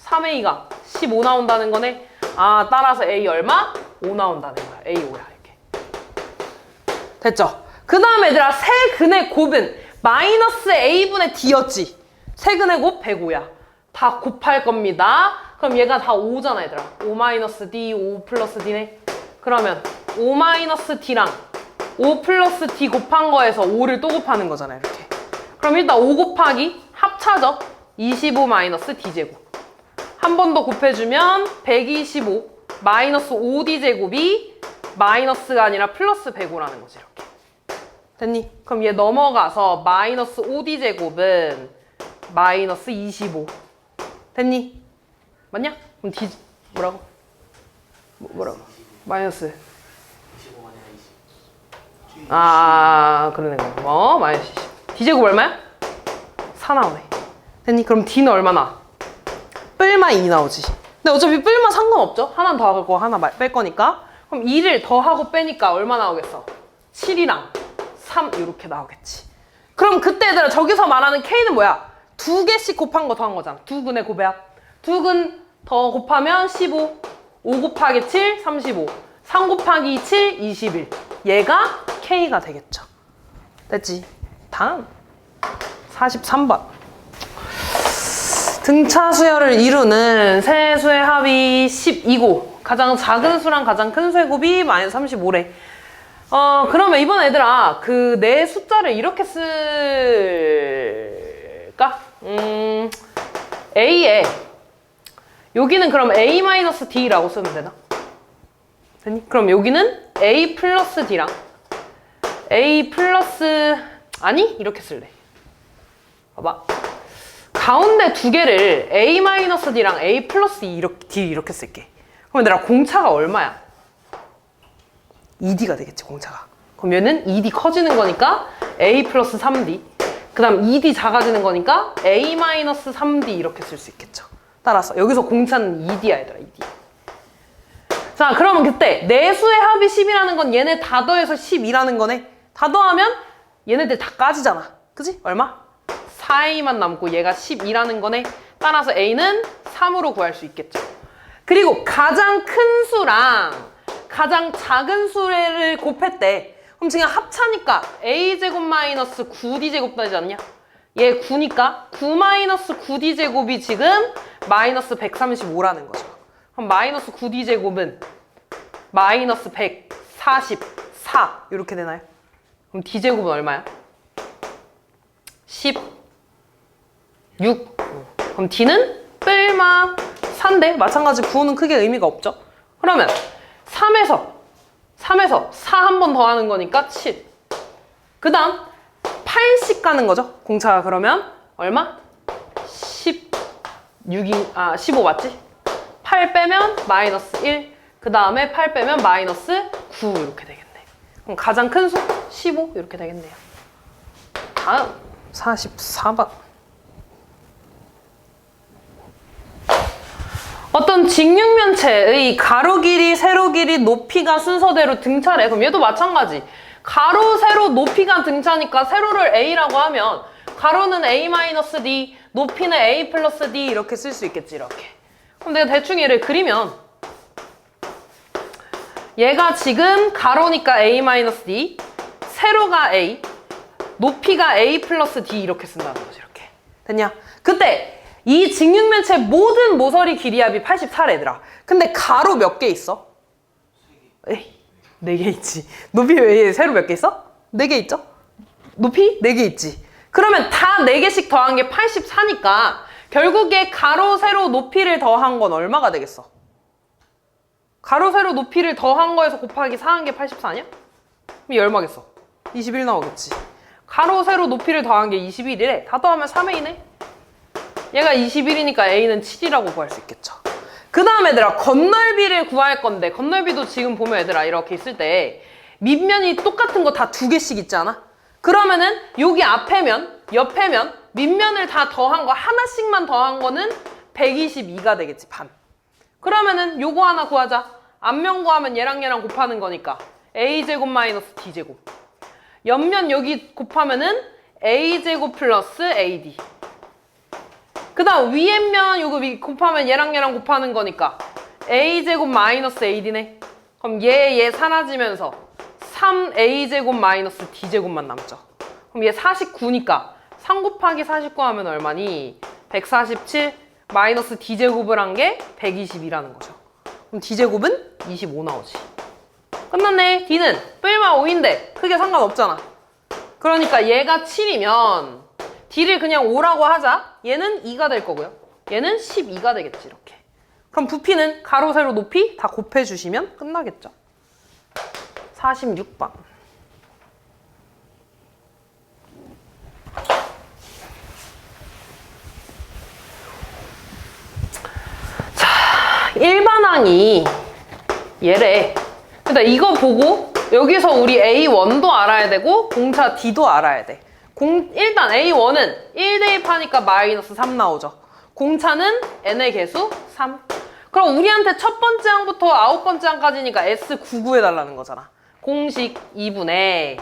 3A가 15 나온다는 거네. 아, 따라서 A 얼마? 5 나온다는 거야. A 5야 이렇게. 됐죠? 그 다음에 얘들아 세근의 곱은 마이너스 A분의 D였지. 세근의 곱 105야. 다 곱할 겁니다. 그럼 얘가 다 5잖아 얘들아. 5 마이너스 D, 5 플러스 D네. 그러면 5 마이너스 D랑 5 플러스 D 곱한 거에서 5를 또 곱하는 거잖아 이렇게. 그럼 일단 5 곱하기 합차죠. 25 마이너스 D제곱. 한 번 더 곱해주면 125 마이너스 5D제곱이 마이너스가 아니라 플러스 105라는 거지 이렇게. 됐니? 그럼 얘 넘어가서 마이너스 5D제곱은 마이너스 25. 됐니? 맞냐? 그럼 D 뭐라고? 뭐라고? 마이너스 그러네. 마이너스 20. D제곱 얼마야? 4 나오네. 됐니? 그럼 D는 얼마나? 뿔마 2 나오지. 근데 어차피 뿔마 상관없죠? 하나 더 하고 하나 뺄 거니까. 그럼 2를 더하고 빼니까 얼마 나오겠어? 7이랑 3 이렇게 나오겠지. 그럼 그때 얘들아 저기서 말하는 K는 뭐야? 두 개씩 곱한 거 더한 거잖아. 두 근의 곱합. 두 근 더 곱하면 15. 5 곱하기 7, 35. 3 곱하기 7, 21. 얘가 K가 되겠죠. 됐지? 다음 43번. 등차 수열을 이루는 세 수의 합이 12고 가장 작은 수랑 가장 큰 수의 곱이 마이너스 35래. 그러면 이번 애들아 그 네 숫자를 이렇게 쓸까? A에 여기는 그럼 A-D라고 쓰면 되나? 됐니? 그럼 여기는 A 플러스 D랑 A 플러스 아니? 이렇게 쓸래. 봐봐. 가운데 두 개를 A-D랑 A 플러스 D 이렇게 쓸게. 그럼 얘들아 공차가 얼마야? 2D가 되겠지 공차가. 그럼 얘는 2D 커지는 거니까 A 플러스 3D. 그 다음 2D 작아지는 거니까 A-3D 이렇게 쓸 수 있겠죠. 따라서 여기서 공차는 2D야 얘들아 2D. 자 그러면 그때 네 수의 합이 10이라는 건 얘네 다 더해서 12라는 거네. 다 더하면 얘네들 다 까지잖아. 그지? 얼마? 4A만 남고 얘가 12라는 거네. 따라서 A는 3으로 구할 수 있겠죠. 그리고 가장 큰 수랑 가장 작은 수를 곱했대. 그럼 지금 합차니까 A제곱 마이너스 9D제곱 되지 않냐? 얘 9니까 9 마이너스 9D제곱이 지금 마이너스 135라는 거죠. 그럼 마이너스 9D제곱은 마이너스 144 이렇게 되나요? 그럼 D제곱은 얼마야? 16. 그럼 D는 뿔마 4인데 마찬가지 부호는 크게 의미가 없죠. 그러면 3에서 4 한 번 더 하는 거니까 7. 그 다음 8씩 가는 거죠. 공차가 그러면 얼마? 15 맞지? 8 빼면 마이너스 1. 그 다음에 8 빼면 마이너스 9 이렇게 되겠네. 그럼 가장 큰 수 15 이렇게 되겠네요. 다음 44번. 어떤 직육면체의 가로 길이, 세로 길이, 높이가 순서대로 등차래. 그럼 얘도 마찬가지. 가로, 세로, 높이가 등차니까 세로를 A라고 하면 가로는 A-D, 높이는 A 플러스 D 이렇게 쓸 수 있겠지 이렇게. 그럼 내가 대충 얘를 그리면 얘가 지금 가로니까 A-D, 세로가 A, 높이가 A 플러스 D 이렇게 쓴다는 거지. 이렇게. 됐냐? 그때 이 직육면체 모든 모서리 길이합이 84래 얘들아. 근데 가로 몇 개 있어? 에이, 4개 있지. 높이 왜 세로 몇 개 있어? 4개 있죠? 높이 4개 있지. 그러면 다 4개씩 더한 게 84니까 결국에 가로 세로 높이를 더한 건 얼마가 되겠어? 가로 세로 높이를 더한 거에서 곱하기 4한 게 84냐? 그럼 이 얼마겠어? 21 나오겠지. 가로 세로 높이를 더한 게 21이래. 다 더하면 3A네. 얘가 21이니까 A는 7이라고 구할 수 있겠죠. 그 다음 얘들아 건널비를 구할 건데 건널비도 지금 보면 얘들아 이렇게 있을 때 밑면이 똑같은 거 다 2개씩 있지 않아? 그러면은 여기 앞에면 옆에면 밑면을 다 더한 거 하나씩만 더한 거는 122가 되겠지. 반. 그러면은 요거 하나 구하자. 앞면 구하면 얘랑 얘랑 곱하는 거니까 A제곱 마이너스 D제곱. 옆면 여기 곱하면은 A제곱 플러스 AD. 그 다음 위에 면 요거 곱하면 얘랑 얘랑 곱하는 거니까 A제곱 마이너스 AD네. 그럼 얘 사라지면서 3A제곱 마이너스 D제곱만 남죠. 그럼 얘 49니까 3 곱하기 49 하면 얼마니? 147 마이너스 D제곱을 한 게 122라는 거죠. 그럼 D제곱은 25 나오지. 끝났네. D는 뿔마 5인데 크게 상관없잖아. 그러니까 얘가 7이면 D를 그냥 5라고 하자. 얘는 2가 될 거고요. 얘는 12가 되겠지. 이렇게. 그럼 부피는 가로 세로 높이 다 곱해주시면 끝나겠죠. 46번. 자, 일반항이 얘래. 그러니까 이거 보고 여기서 우리 A1도 알아야 되고 공차 D도 알아야 돼. 일단 A1은 1 대입하니까 마이너스 3 나오죠. 공차는 n의 개수 3. 그럼 우리한테 첫 번째 항부터 9번째 항까지니까 S9 구해달라는 거잖아. 공식 2분의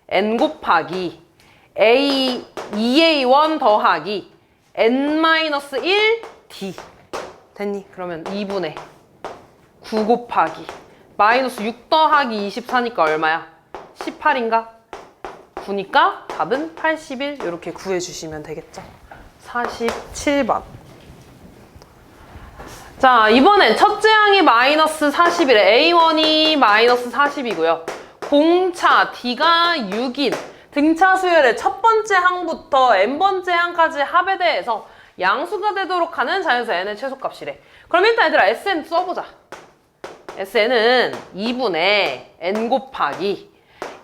n 곱하기 A 2A1 더하기 n-1 D. 됐니? 그러면 2분의 9 곱하기 마이너스 6 더하기 24니까 얼마야? 18인가? 9니까 답은 81 이렇게 구해주시면 되겠죠. 47번. 자, 이번엔 첫째 항이 마이너스 41에 A1이 마이너스 40이고요. 공차 D가 6인 등차 수열의 첫 번째 항부터 n번째 항까지 합에 대해서 양수가 되도록 하는 자연수 n의 최소값이래. 그럼 일단 얘들아 SN 써보자. SN은 2분의 n 곱하기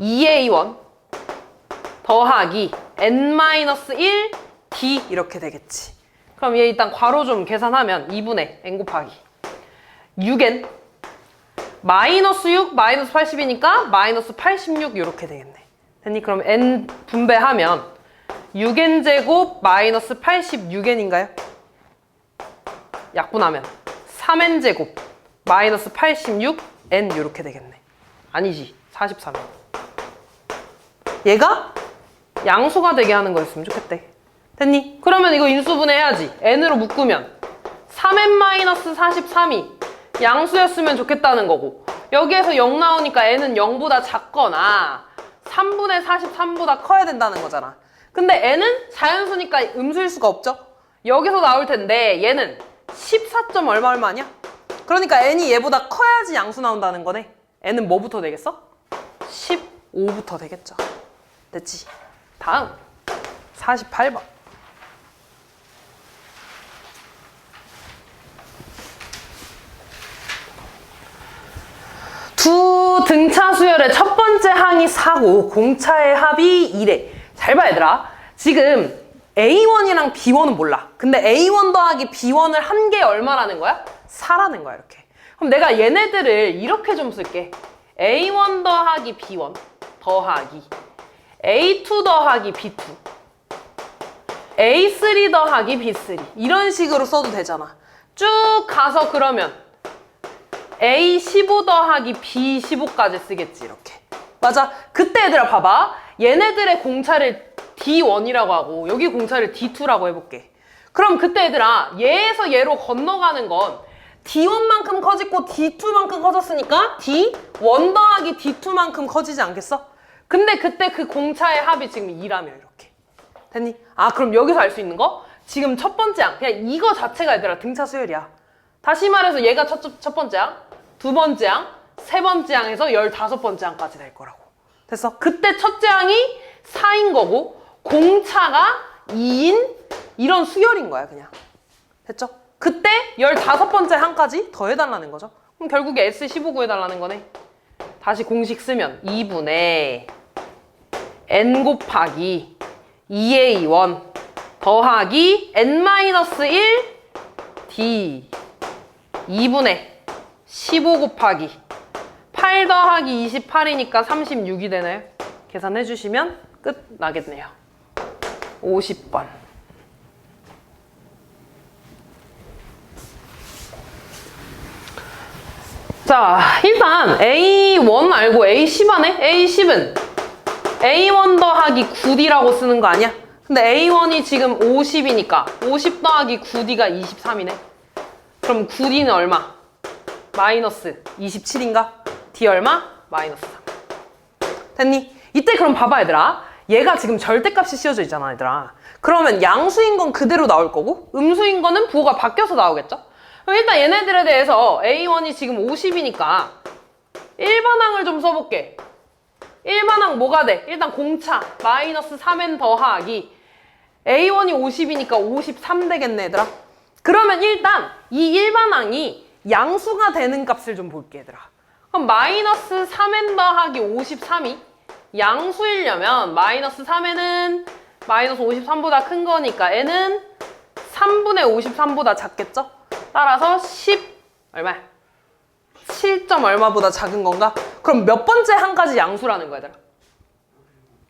2A1 더하기 n-1 D 이렇게 되겠지. 그럼 얘 일단 괄호 좀 계산하면 2분의 n 곱하기 6n 마이너스 6 마이너스 80이니까 마이너스 86 이렇게 되겠네. 됐니? 그럼 n 분배하면 6n 제곱 마이너스 86n인가요? 약분하면 3n 제곱 마이너스 86n 이렇게 되겠네. 아니지, 43은 얘가 양수가 되게 하는 거였으면 좋겠대. 됐니? 그러면 이거 인수분해해야지. n으로 묶으면 3n-43이 양수였으면 좋겠다는 거고, 여기에서 0 나오니까 n은 0보다 작거나 3분의 43보다 커야 된다는 거잖아. 근데 n은 자연수니까 음수일 수가 없죠? 여기서 나올 텐데 얘는 14점 얼마 얼마냐? 그러니까 n이 얘보다 커야지 양수 나온다는 거네. n은 뭐부터 되겠어? 15부터 되겠죠. 됐지? 다음 48번. 두 등차 수열의 첫 번째 항이 4고 공차의 합이 2래. 잘 봐 얘들아. 지금 A1이랑 B1은 몰라. 근데 A1 더하기 B1을 한 게 얼마라는 거야? 4라는 거야 이렇게. 그럼 내가 얘네들을 이렇게 좀 쓸게. A1 더하기 B1 더하기 A2 더하기 B2 A3 더하기 B3 이런 식으로 써도 되잖아. 쭉 가서 그러면 A15 더하기 B15까지 쓰겠지 이렇게. 맞아. 그때 얘들아 봐봐. 얘네들의 공차를 D1이라고 하고 여기 공차를 D2라고 해볼게. 그럼 그때 얘들아 얘에서 얘로 건너가는 건 D1만큼 커지고 D2만큼 커졌으니까 D1 더하기 D2만큼 커지지 않겠어? 근데 그때 그 공차의 합이 지금 2라며 이렇게. 됐니? 아 그럼 여기서 알 수 있는 거? 지금 첫 번째 항. 그냥 이거 자체가 얘들아 등차 수열이야. 다시 말해서 얘가 첫 번째 항, 두 번째 항, 세 번째 항에서 15번째 항까지 될 거라고. 됐어? 그때 첫째 항이 4인 거고 공차가 2인 이런 수열인 거야 그냥. 됐죠? 그때 15번째 항까지 더해달라는 거죠. 그럼 결국에 S15 구해달라는 거네. 다시 공식 쓰면 2분의 n 곱하기 2a1 더하기 n-1 d 2분의 15 곱하기 8 더하기 28이니까 36이 되나요? 계산해 주시면 끝 나겠네요. 50번. 자, 일단 A1 알고 A10 하네? A10은 A1 더하기 9D라고 쓰는 거 아니야? 근데 A1이 지금 50이니까 50 더하기 9D가 23이네. 그럼 9D는 얼마? 마이너스 27인가? D 얼마? 마이너스 3. 됐니? 이때 그럼 봐봐 얘들아. 얘가 지금 절대값이 씌워져 있잖아 얘들아. 그러면 양수인 건 그대로 나올 거고 음수인 거는 부호가 바뀌어서 나오겠죠? 그럼 일단 얘네들에 대해서 A1이 지금 50이니까 일반항을 좀 써볼게. 일반항 뭐가 돼? 일단 공차 마이너스 3n 더하기 A1이 50이니까 53 되겠네 얘들아. 그러면 일단 이 일반항이 양수가 되는 값을 좀 볼게 얘들아. 그럼 마이너스 3n 더하기 53이 양수이려면 마이너스 3n은 마이너스 53보다 큰 거니까 n은 3분의 53보다 작겠죠? 따라서 10 얼마야? 7점 얼마보다 작은 건가? 그럼 몇 번째 항까지 양수라는 거야 얘들아?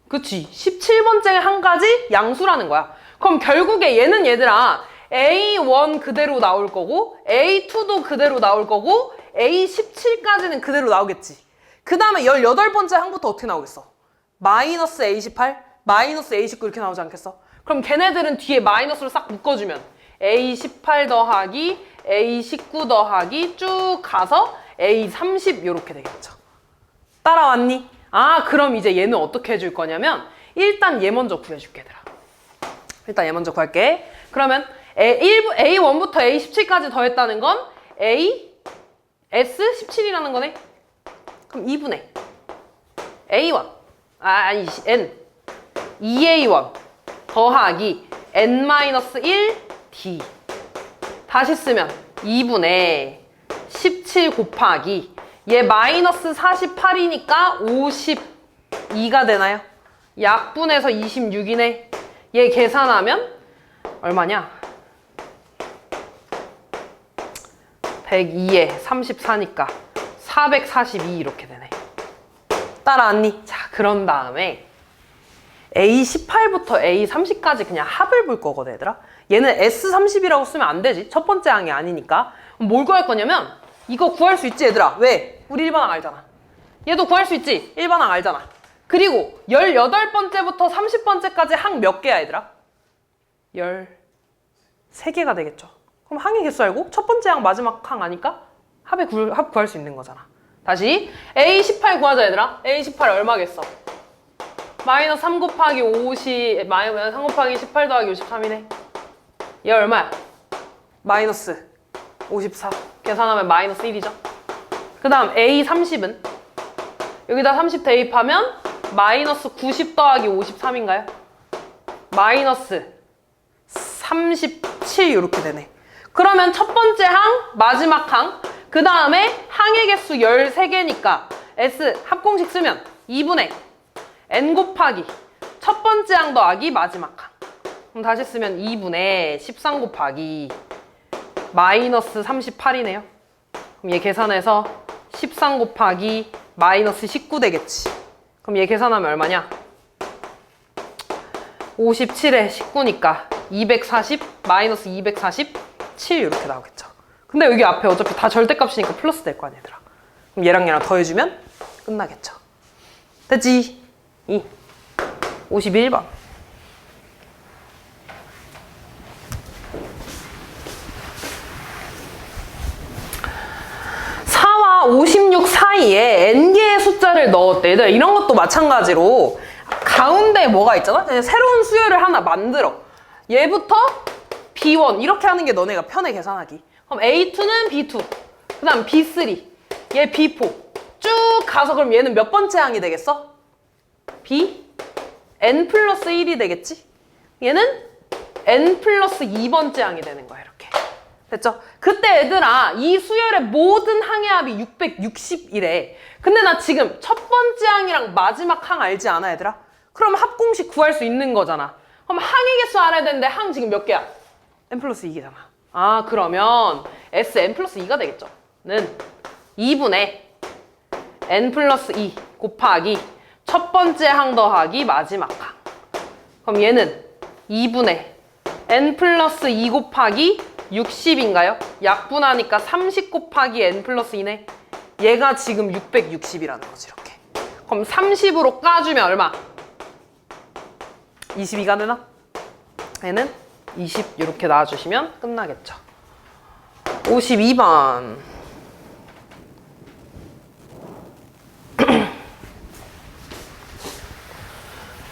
그치? 17번째 항까지 양수라는 거야. 그럼 결국에 얘는 얘들아 A1 그대로 나올 거고 A2도 그대로 나올 거고 A17까지는 그대로 나오겠지. 그 다음에 18번째 항부터 어떻게 나오겠어? 마이너스 A18, 마이너스 A19 이렇게 나오지 않겠어? 그럼 걔네들은 뒤에 마이너스를 싹 묶어주면 A18 더하기 A19 더하기 쭉 가서 A30 이렇게 되겠죠. 따라왔니? 아 그럼 이제 얘는 어떻게 해줄 거냐면 일단 얘 먼저 구해줄게 얘들아. 일단 얘 먼저 구할게. 그러면 A1부터 A17까지 더했다는 건 S17이라는 거네. 그럼 2분의 A1 아니 N 2A1 더하기 N-1 D 다시 쓰면 2분의 17 곱하기 얘 마이너스 48이니까 52가 되나요? 약분해서 26이네. 얘 계산하면 얼마냐? 102에 34니까 442 이렇게 되네. 따라왔니? 자, 그런 다음에 A18부터 A30까지 그냥 합을 볼 거거든 얘들아. 얘는 S30이라고 쓰면 안 되지. 첫 번째 항이 아니니까. 뭘 구할 거냐면 이거 구할 수 있지 얘들아. 왜? 우리 일반항 알잖아. 얘도 구할 수 있지. 일반항 알잖아. 그리고 18번째부터 30번째까지 항 몇 개야 얘들아? 13개가 되겠죠. 그럼 항의 개수 알고 첫 번째 항 마지막 항 아니까 합 구할 수 있는 거잖아. 다시 A18 구하자 얘들아. A18 얼마겠어? 마이너스 3 곱하기 50 마이너스 3 곱하기 18 더하기 53이네. 얘 얼마야? 마이너스 54. 계산하면 마이너스 1이죠. 그 다음 A30은 여기다 30 대입하면 마이너스 90 더하기 53인가요? 마이너스 37 이렇게 되네. 그러면 첫 번째 항, 마지막 항, 그 다음에 항의 개수 13개니까 S 합공식 쓰면 2분의 N 곱하기 첫 번째 항 더하기 마지막 항. 그럼 다시 쓰면 2분의 13 곱하기 마이너스 38이네요. 그럼 얘 계산해서 13 곱하기 마이너스 19 되겠지. 그럼 얘 계산하면 얼마냐? 57에 19니까 240 마이너스 247 이렇게 나오겠죠. 근데 여기 앞에 어차피 다 절대값이니까 플러스 될 거 아니야 얘들아. 그럼 얘랑 얘랑 더해주면 끝나겠죠. 됐지? 51번. 56 사이에 n개의 숫자를 숫자를 넣었대. 얘들아, 이런 것도 마찬가지로 가운데 뭐가 있잖아? 그냥 새로운 수열을 하나 만들어. 얘부터 B1 이렇게 하는 게 너네가 편해 계산하기. 그럼 A2는 B2, 그 다음 B3, 얘 B4 쭉 가서 그럼 얘는 몇 번째 항이 되겠어? B N 플러스 1이 되겠지? 얘는 N 플러스 2번째 항이 되는 거야. 이렇게 됐죠? 그때 얘들아 이 수열의 모든 항의 합이 660이래. 근데 나 지금 첫 번째 항이랑 마지막 항 알지 않아 얘들아? 그럼 합공식 구할 수 있는 거잖아. 그럼 항의 개수 알아야 되는데 항 지금 몇 개야? N 플러스 2개잖아. 아 그러면 S N 플러스 2가 되겠죠. 는 2분의 N 플러스 2 곱하기 첫 번째 항 더하기 마지막 항. 그럼 얘는 2분의 N 플러스 2 곱하기 60인가요? 약분하니까 30 곱하기 N 플러스 2네. 얘가 지금 660이라는 거지 이렇게. 그럼 30으로 까주면 얼마? 22가 되나? 얘는 20 이렇게 놔주시면 끝나겠죠. 52번.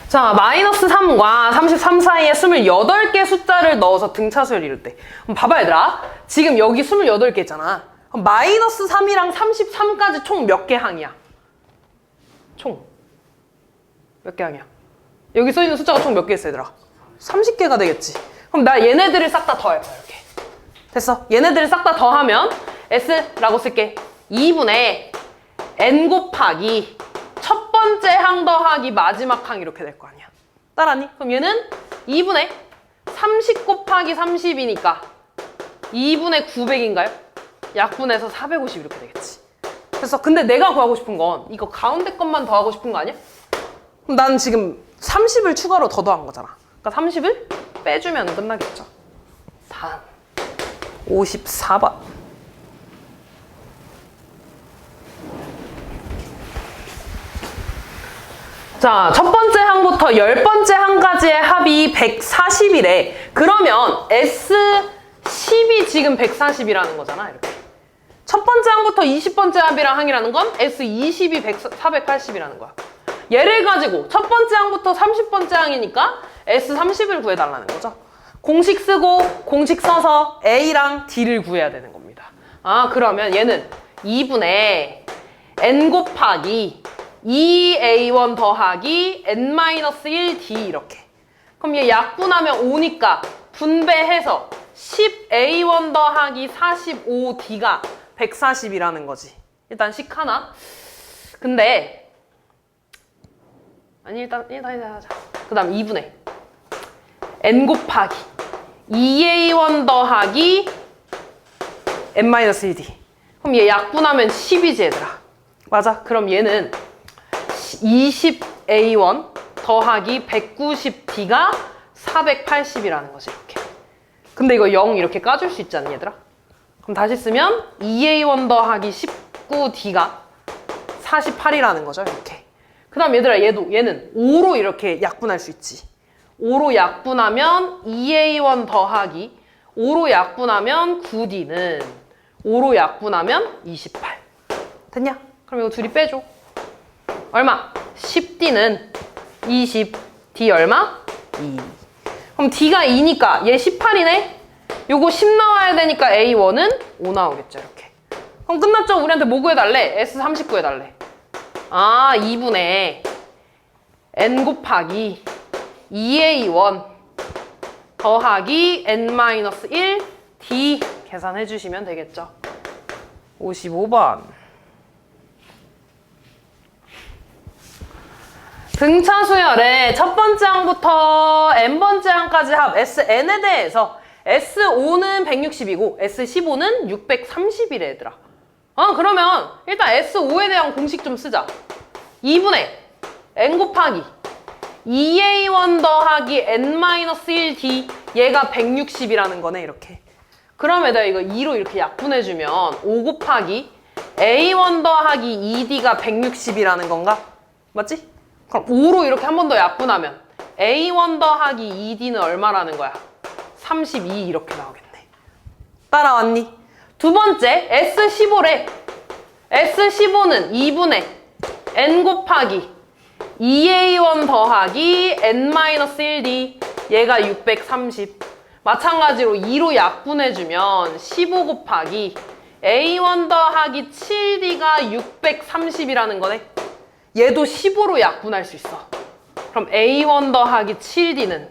자, 마이너스 3과 33 사이에 28개 숫자를 넣어서 등차수열 이룰 때. 그럼 봐봐 얘들아. 지금 여기 28개 있잖아. 그럼 마이너스 3이랑 33까지 총 몇 개 항이야? 총 몇 개 항이야? 여기 써있는 숫자가 총 몇 개 있어 얘들아? 30개가 되겠지. 그럼 나 얘네들을 싹 다 더해. 이렇게. 됐어? 얘네들을 싹 다 더하면 S라고 쓸게. 2분의 N 곱하기 첫 번째 항 더하기 마지막 항 이렇게 될 거 아니야. 따라하니? 그럼 얘는 2분의 30 곱하기 30이니까 2분의 900인가요? 약분해서 450 이렇게 되겠지. 그래서 근데 내가 구하고 싶은 건 이거 가운데 것만 더하고 싶은 거 아니야? 그럼 난 지금 30을 추가로 더 더한 거잖아. 그러니까 30을 빼주면 끝나겠죠. 다음 54번. 자, 첫 번째 항부터 10번째 항까지의 합이 140이래. 그러면 S10이 지금 140이라는 거잖아. 이렇게. 첫 번째 항부터 20번째 합이랑 항이라는 건 S20이 480이라는 거야. 얘를 가지고 첫 번째 항부터 30번째 항이니까 S30을 구해달라는 거죠. 공식 쓰고 공식 써서 A랑 D를 구해야 되는 겁니다. 아, 그러면 얘는 2분의 N 곱하기 2A1 더하기 N-1D 이렇게. 그럼 얘 약분하면 5니까 분배해서 10A1 더하기 45D가 140이라는 거지. 일단 식 하나. 근데 아니 일단 하자. 그 다음 2분의 N 곱하기 2A1 더하기 N-1D. 그럼 얘 약분하면 10이지 얘들아. 맞아. 그럼 얘는 20A1 더하기 190D가 480이라는 거지 이렇게. 근데 이거 0 이렇게 까줄 수 있지 않니 얘들아? 그럼 다시 쓰면 2A1 더하기 19D가 48이라는 거죠 이렇게. 그 다음 얘들아 얘는 5로 이렇게 약분할 수 있지. 5로 약분하면 2A1 더하기 5로 약분하면 9D는 5로 약분하면 28. 됐냐? 그럼 이거 둘이 빼줘. 얼마? 10D는 20, D 얼마? 2. 그럼 D가 2니까 얘 18이네? 요거 10 나와야 되니까 A1은 5 나오겠죠 이렇게. 그럼 끝났죠? 우리한테 뭐 구해달래? S30 구해달래. 아, 2분의 N 곱하기 2A1 더하기 N-1 D 계산해 주시면 되겠죠. 55번. 등차 수열의 첫 번째 항부터 n번째 항까지 합 SN에 대해서 S5는 160이고 S15는 630이래 얘들아. 그러면 일단 S5에 대한 공식 좀 쓰자. 2분의 N 곱하기 2A1 더하기 N-1D 얘가 160이라는 거네 이렇게. 그럼 얘들아 이거 2로 이렇게 약분해주면 5 곱하기 A1 더하기 2D가 160이라는 건가? 맞지? 그럼 5로 이렇게 한 번 더 약분하면 A1 더하기 2D는 얼마라는 거야? 32 이렇게 나오겠네. 따라왔니? 두 번째 S15래. S15는 2분의 n 곱하기 2a1 더하기 n-1d 얘가 630. 마찬가지로 2로 약분해주면 15 곱하기 a1 더하기 7d가 630이라는 거네. 얘도 15로 약분할 수 있어. 그럼 a1 더하기 7d는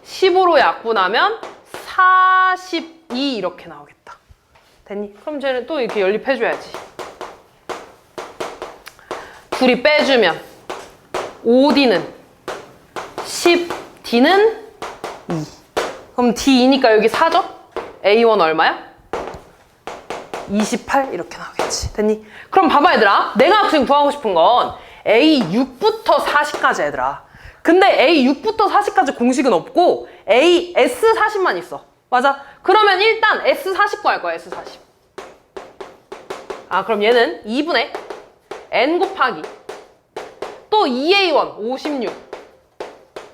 15로 약분하면 42 이렇게 나오겠다. 됐니? 그럼 쟤는 또 이렇게 연립해줘야지. 둘이 빼주면 5d는 10d는 2. 그럼 d2니까 여기 4죠? a1 얼마야? 28 이렇게 나오겠지. 됐니? 그럼 봐봐 얘들아. 내가 지금 구하고 싶은 건 a6부터 40까지 얘들아. 근데 a6부터 40까지 공식은 없고 a s40만 있어. 맞아? 그러면 일단 s40 구할 거야. s40. 아 그럼 얘는 2분의 n 곱하기 또 2a1 56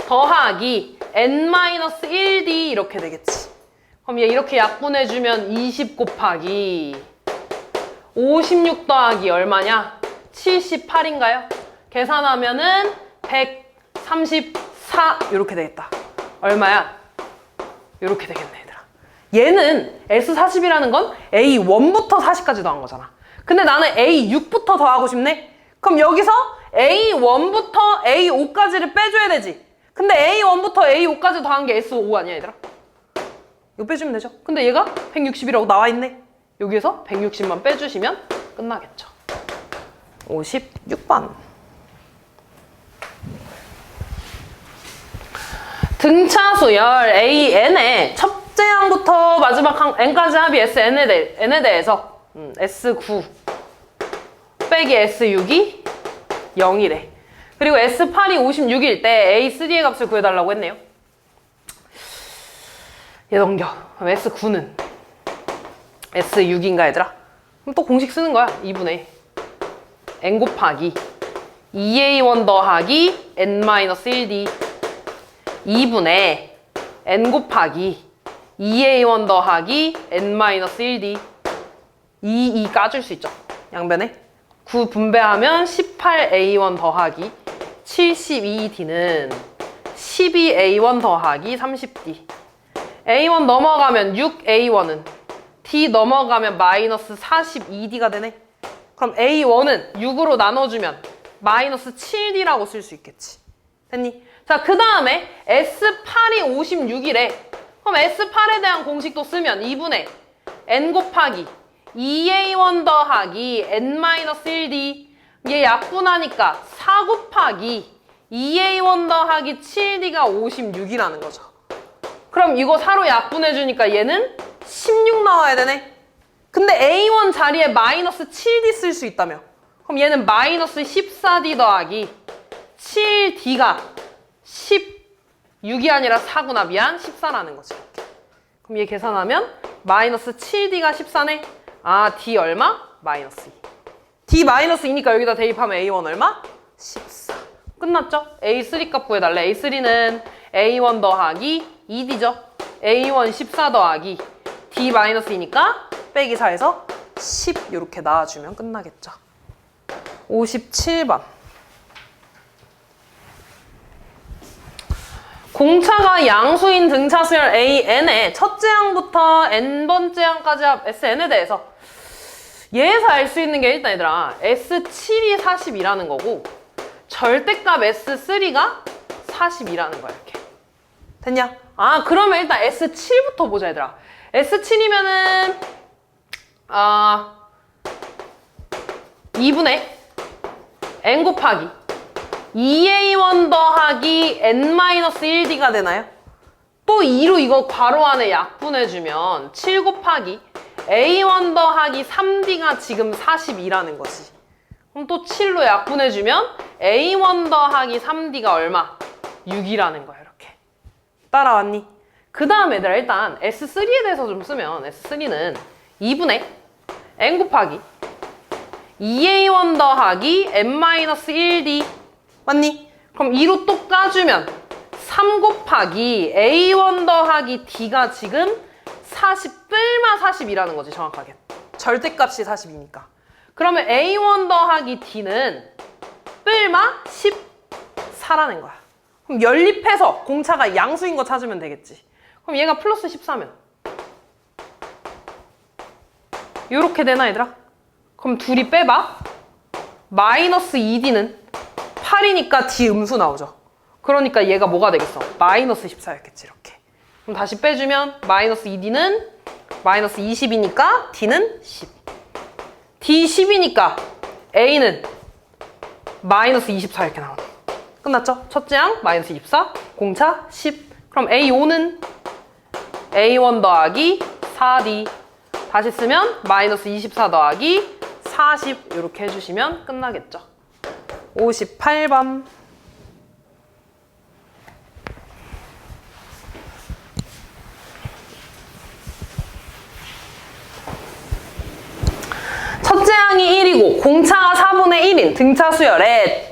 더하기 n-1d 이렇게 되겠지. 그럼 얘 이렇게 약분해주면 20 곱하기 56 더하기 얼마냐? 78인가요? 계산하면은 134 이렇게 되겠다. 얼마야? 이렇게 되겠네 얘들아. 얘는 S40이라는 건 A1부터 40까지 더한 거잖아. 근데 나는 A6부터 더하고 싶네? 그럼 여기서 A1부터 A5까지를 빼줘야 되지. 근데 A1부터 A5까지 더한 게 S5 아니야 얘들아? 이거 빼주면 되죠. 근데 얘가 160이라고 나와있네. 여기에서 160만 빼주시면 끝나겠죠. 56번. 등차 수열 AN의 첫째 항부터 마지막 n까지 합이 SN에 대해서 S9 빼기 S6이 0이래. 그리고 S8이 56일 때 A3의 값을 구해달라고 했네요. 얘 넘겨. 그럼 S9는 S6인가 얘들아? 그럼 또 공식 쓰는 거야. 2분의 n 곱하기 2a1 더하기 n-1d 2분의 n 곱하기 2a1 더하기 n-1d 2 까줄 수 있죠. 양변에 9 분배하면 18a1 더하기 72d는 12a1 더하기 30d a1 넘어가면 6a1은 d 넘어가면 마이너스 42d가 되네. 그럼 a1은 6으로 나눠주면 마이너스 7d라고 쓸 수 있겠지. 됐니? 자, 그 다음에 S8이 56이래. 그럼 S8에 대한 공식도 쓰면 2분의 n 곱하기 2a1 더하기 n-1d 얘 약분하니까 4 곱하기 2a1 더하기 7d가 56이라는 거죠. 그럼 이거 4로 약분해주니까 얘는 16 나와야 되네. 근데 a1 자리에 마이너스 7d 쓸 수 있다며. 그럼 얘는 마이너스 14d 더하기 7d가 16이 아니라 4구나. 미안. 14라는 거지. 그럼 얘 계산하면 마이너스 7d가 14네. 아, d 얼마? 마이너스 2. d 마이너스 2니까 여기다 대입하면 a1 얼마? 14. 끝났죠? a3 값 구해달래. a3는 a1 더하기 2d죠. a1 14 더하기 d 마이너스 2니까 빼기 4에서 10 이렇게 나와주면 끝나겠죠. 57번. 공차가 양수인 등차 수열 AN의 첫째 항부터 n번째 항까지 합 SN에 대해서 얘에서 알 수 있는 게 일단 얘들아 S7이 42라는 거고 절대값 S3가 42라는 거야. 이렇게 됐냐? 아 그러면 일단 S7부터 보자 얘들아. S7이면은 2분의 n 곱하기 2a1 더하기 n-1d가 되나요? 또 2로 이거 괄호 안에 약분해주면 7 곱하기 a1 더하기 3d가 지금 42라는 거지. 그럼 또 7로 약분해주면 a1 더하기 3d가 얼마? 6이라는 거야. 이렇게 따라왔니? 그 다음 얘들아 일단 S3에 대해서 좀 쓰면 S3는 2분의 n 곱하기 2a1 더하기 n-1d 맞니? 그럼 2로 또 까주면 3 곱하기 a1 더하기 d가 지금 40 뿔마 40이라는 거지 정확하게. 절대값이 40이니까. 그러면 a1 더하기 d는 뿔마 14라는 거야. 그럼 연립해서 공차가 양수인 거 찾으면 되겠지. 그럼 얘가 플러스 14면 요렇게 되나 얘들아? 그럼 둘이 빼봐. 마이너스 2D는 8이니까 D 음수 나오죠. 그러니까 얘가 뭐가 되겠어? 마이너스 14였겠지 이렇게. 그럼 다시 빼주면 마이너스 2D는 마이너스 20이니까 D는 10. D 10이니까 A는 마이너스 24 이렇게 나오네. 끝났죠? 첫째 항 마이너스 24, 공차 10. 그럼 A5는 A1 더하기 4D. 다시 쓰면 마이너스 24 더하기 40 이렇게 해주시면 끝나겠죠. 58번. 첫째 항이 1이고 공차가 4분의 1인 등차 수열에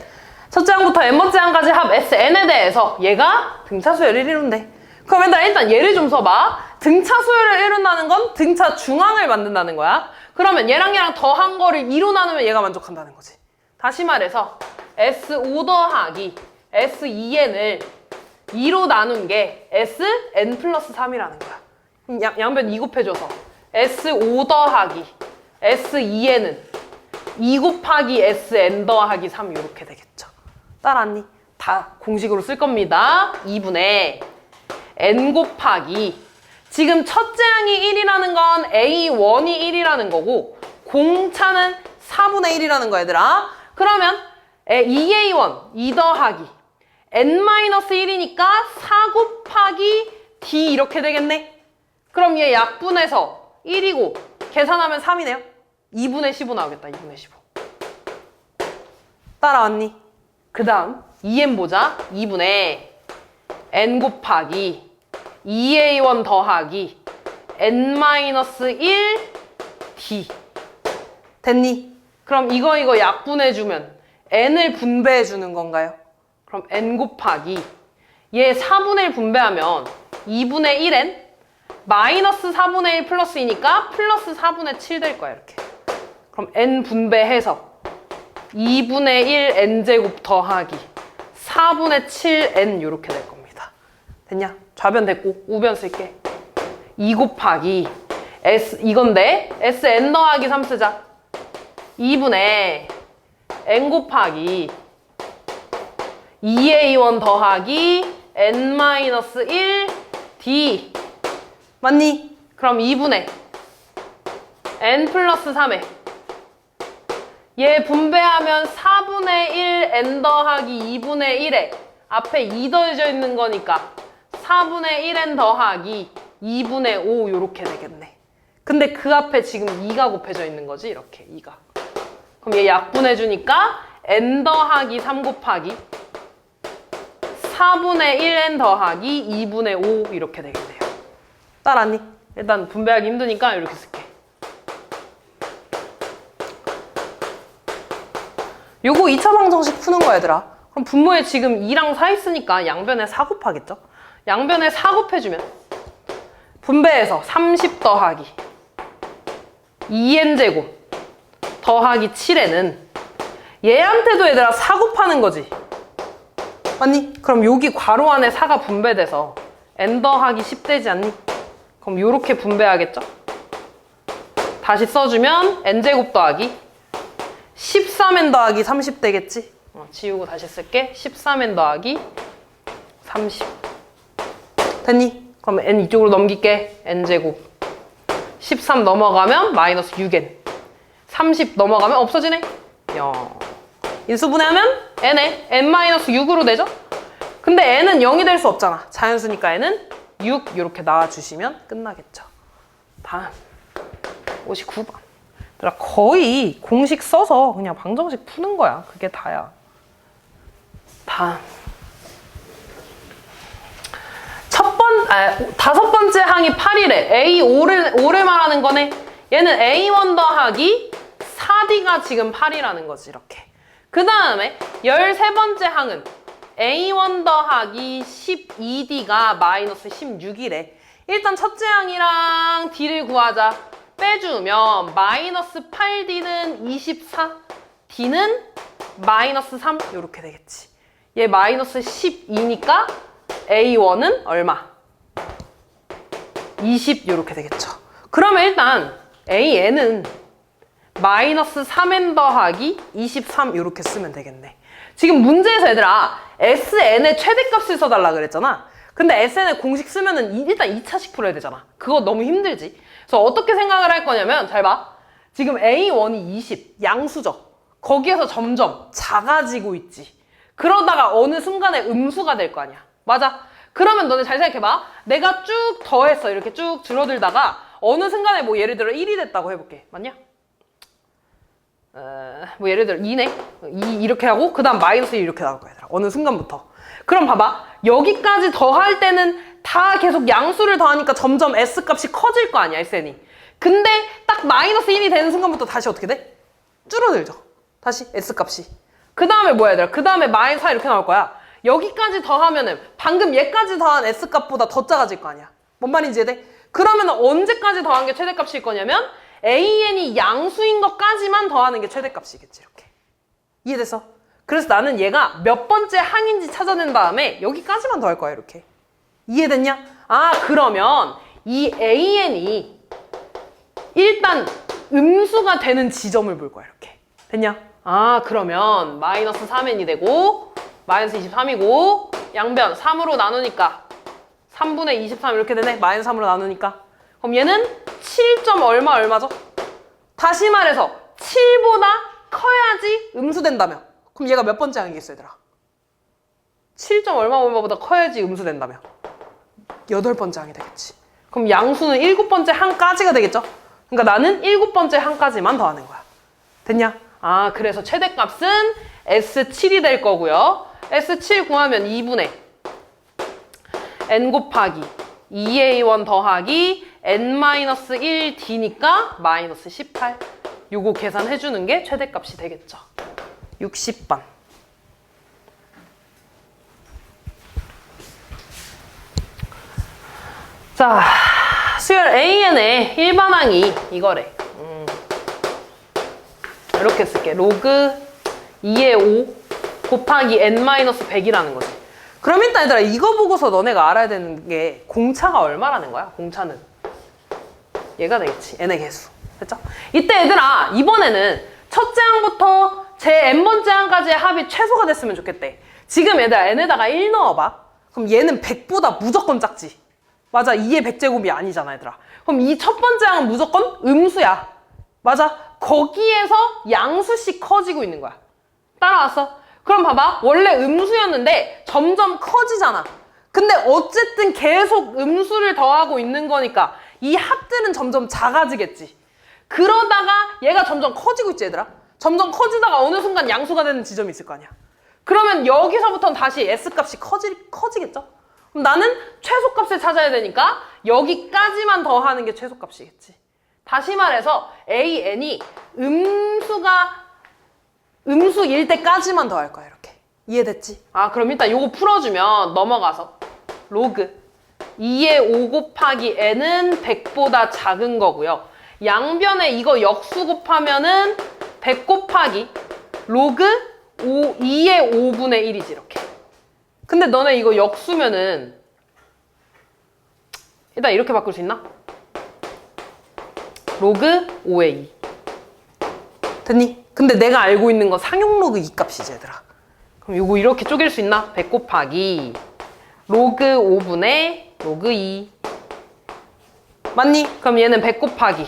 첫째 항부터 n번째 항까지 합 Sn에 대해서 얘가 등차 수열 1이론데. 그럼 일단 얘를 좀 써봐. 등차 수열을 1로 나눈 건 등차 중항을 만든다는 거야. 그러면 얘랑 더한 거를 2로 나누면 얘가 만족한다는 거지. 다시 말해서 S5 더하기 S2n을 2로 나눈 게 Sn 플러스 3이라는 거야. 그럼 양변 2 곱해줘서 S5 더하기 S2n은 2 곱하기 Sn 더하기 3 이렇게 되겠죠. 따라왔니? 다 공식으로 쓸 겁니다. 2분의 n 곱하기 지금 첫째 항이 1이라는 건 A1이 1이라는 거고 공차는 4분의 1이라는 거야 얘들아. 그러면 2A1 2 더하기 n-1이니까 4 곱하기 D 이렇게 되겠네. 그럼 얘 약분해서 1이고 계산하면 3이네요. 2분의 15 나오겠다. 2분의 15. 따라왔니? 그 다음 2n 보자. 2분의 n 곱하기 2a1 더하기 n-1 d 됐니? 그럼 이거 약분해주면 n을 분배해주는 건가요? 그럼 n 곱하기 얘 4분의 1 분배하면 2분의 1n 마이너스 4분의 1 플러스 2니까 플러스 4분의 7 될 거야 이렇게. 그럼 n 분배해서 2분의 1 n제곱 더하기 4분의 7 n 이렇게 될 겁니다. 됐냐? 좌변 됐고 우변 쓸게. 2 곱하기 S 이건데 Sn 더하기 3 쓰자. 2분의 n 곱하기 2a1 더하기 n-1 d 맞니? 그럼 2분의 n 플러스 3에 얘 분배하면 4분의 1 n 더하기 2분의 1에 앞에 2 더해져 있는 거니까 4분의 1n 더하기 2분의 5 이렇게 되겠네. 근데 그 앞에 지금 2가 곱해져 있는 거지 이렇게 2가. 그럼 얘 약분해주니까 n 더하기 3 곱하기 4분의 1n 더하기 2분의 5 이렇게 되겠네요. 따라왔니? 일단 분배하기 힘드니까 이렇게 쓸게. 요거 2차 방정식 푸는 거야 얘들아. 그럼 분모에 지금 2랑 4 있으니까 양변에 4 곱하겠죠? 양변에 4 곱해주면 분배해서 30 더하기 2n제곱 더하기 7n은 얘한테도 얘들아 4 곱하는 거지. 맞니? 그럼 여기 괄호 안에 4가 분배돼서 n 더하기 10 되지 않니? 그럼 요렇게 분배하겠죠? 다시 써주면 n제곱 더하기 13n 더하기 30 되겠지? 지우고 다시 쓸게. 13n 더하기 30 됐니? 그럼 n 이쪽으로 넘길게. n제곱 13 넘어가면 마이너스 6n 30 넘어가면 없어지네. 인수분해하면 n에 n-6으로 되죠? 근데 n은 0이 될 수 없잖아. 자연수니까 n은 6 이렇게 나와주시면 끝나겠죠. 다음 59번. 거의 공식 써서 그냥 방정식 푸는 거야. 그게 다야. 다음 다섯 번째 항이 8이래. A5를 말하는 거네. 얘는 A1 더하기 4D가 지금 8이라는 거지 이렇게. 그 다음에 13번째 항은 A1 더하기 12D가 마이너스 16이래. 일단 첫째 항이랑 D를 구하자. 빼주면 마이너스 8D는 24, D는 마이너스 3 이렇게 되겠지. 얘 마이너스 12니까 A1은 얼마? 20 이렇게 되겠죠. 그러면 일단 AN은 마이너스 3n 더하기 23 이렇게 쓰면 되겠네. 지금 문제에서 얘들아 SN의 최대값을 써달라 그랬잖아. 근데 SN의 공식 쓰면은 일단 2차식 풀어야 되잖아. 그거 너무 힘들지. 그래서 어떻게 생각을 할 거냐면 잘 봐. 지금 A1이 20 양수죠. 거기에서 점점 작아지고 있지. 그러다가 어느 순간에 음수가 될 거 아니야. 맞아. 그러면 너네 잘 생각해봐. 내가 쭉 더했어. 이렇게 쭉 줄어들다가 어느 순간에 뭐 예를 들어 1이 됐다고 해볼게. 맞냐? 뭐 예를 들어 2네? 2 이렇게 하고 그 다음 마이너스 1 이렇게 나올 거야. 얘들아. 어느 순간부터. 그럼 봐봐. 여기까지 더할 때는 다 계속 양수를 더하니까 점점 S값이 커질 거 아니야. SN이. 근데 딱 마이너스 1이 되는 순간부터 다시 어떻게 돼? 줄어들죠. 다시 S값이. 그 다음에 뭐야 얘들아? 그 다음에 마이너스 4 이렇게 나올 거야. 여기까지 더하면은 방금 얘까지 더한 S값보다 더 작아질 거 아니야. 뭔 말인지 이해돼? 그러면 언제까지 더한 게 최대값일 거냐면 AN이 양수인 것까지만 더하는 게 최대값이겠지. 이렇게. 이해됐어? 그래서 나는 얘가 몇 번째 항인지 찾아낸 다음에 여기까지만 더할 거야. 이렇게. 이해됐냐? 아 그러면 이 AN이 일단 음수가 되는 지점을 볼 거야. 이렇게. 됐냐? 아 그러면 마이너스 3n이 되고 마이너스 23이고 양변 3으로 나누니까 3분의 23 이렇게 되네. 마이너스 3으로 나누니까. 그럼 얘는 7. 얼마죠? 다시 말해서 7보다 커야지 음수된다며. 그럼 얘가 몇 번째 항이겠어 얘들아? 7. 얼마보다 커야지 음수된다며. 8번째 항이 되겠지. 그럼 양수는 7번째 항까지가 되겠죠? 그러니까 나는 7번째 항까지만 더하는 거야. 됐냐? 아 그래서 최대값은 S7이 될 거고요. S7 구하면 2분의 n 곱하기 2A1 더하기 n-1D니까 마이너스 18. 요거 계산해주는 게 최대값이 되겠죠. 60번. 자, 수열 AN의 일반항이 이거래. 이렇게 쓸게. 로그 2의 5 곱하기 n-100이라는 거지. 그럼 일단 얘들아 이거 보고서 너네가 알아야 되는 게 공차가 얼마라는 거야? 공차는 얘가 되겠지. n의 개수. 됐죠? 이때 얘들아 이번에는 첫째 항부터 제 n번째 항까지의 합이 최소가 됐으면 좋겠대. 지금 얘들아 n에다가 1 넣어봐. 그럼 얘는 100보다 무조건 작지. 맞아. 2의 100제곱이 아니잖아 얘들아. 그럼 이 첫 번째 항은 무조건 음수야. 맞아. 거기에서 양수씩 커지고 있는 거야. 따라왔어? 그럼 봐봐. 원래 음수였는데 점점 커지잖아. 근데 어쨌든 계속 음수를 더하고 있는 거니까 이 합들은 점점 작아지겠지. 그러다가 얘가 점점 커지고 있지 얘들아. 점점 커지다가 어느 순간 양수가 되는 지점이 있을 거 아니야. 그러면 여기서부터는 다시 S값이 커지겠죠? 그럼 나는 최소값을 찾아야 되니까 여기까지만 더하는 게 최소값이겠지. 다시 말해서 AN이 음수일 때까지만 더할 거야. 이렇게. 이해됐지? 아 그럼 일단 요거 풀어주면 넘어가서 로그 2의 5 곱하기 n은 100보다 작은 거고요. 양변에 이거 역수 곱하면은 100 곱하기 로그 2의 5분의 1이지 이렇게. 근데 너네 이거 역수면은 일단 이렇게 바꿀 수 있나? 로그 5의 2. 됐니? 근데 내가 알고 있는 건 상용 로그 2 값이지 얘들아. 그럼 이거 이렇게 쪼갤 수 있나? 100 곱하기 로그 5분의 로그 2. 맞니? 그럼 얘는 100 곱하기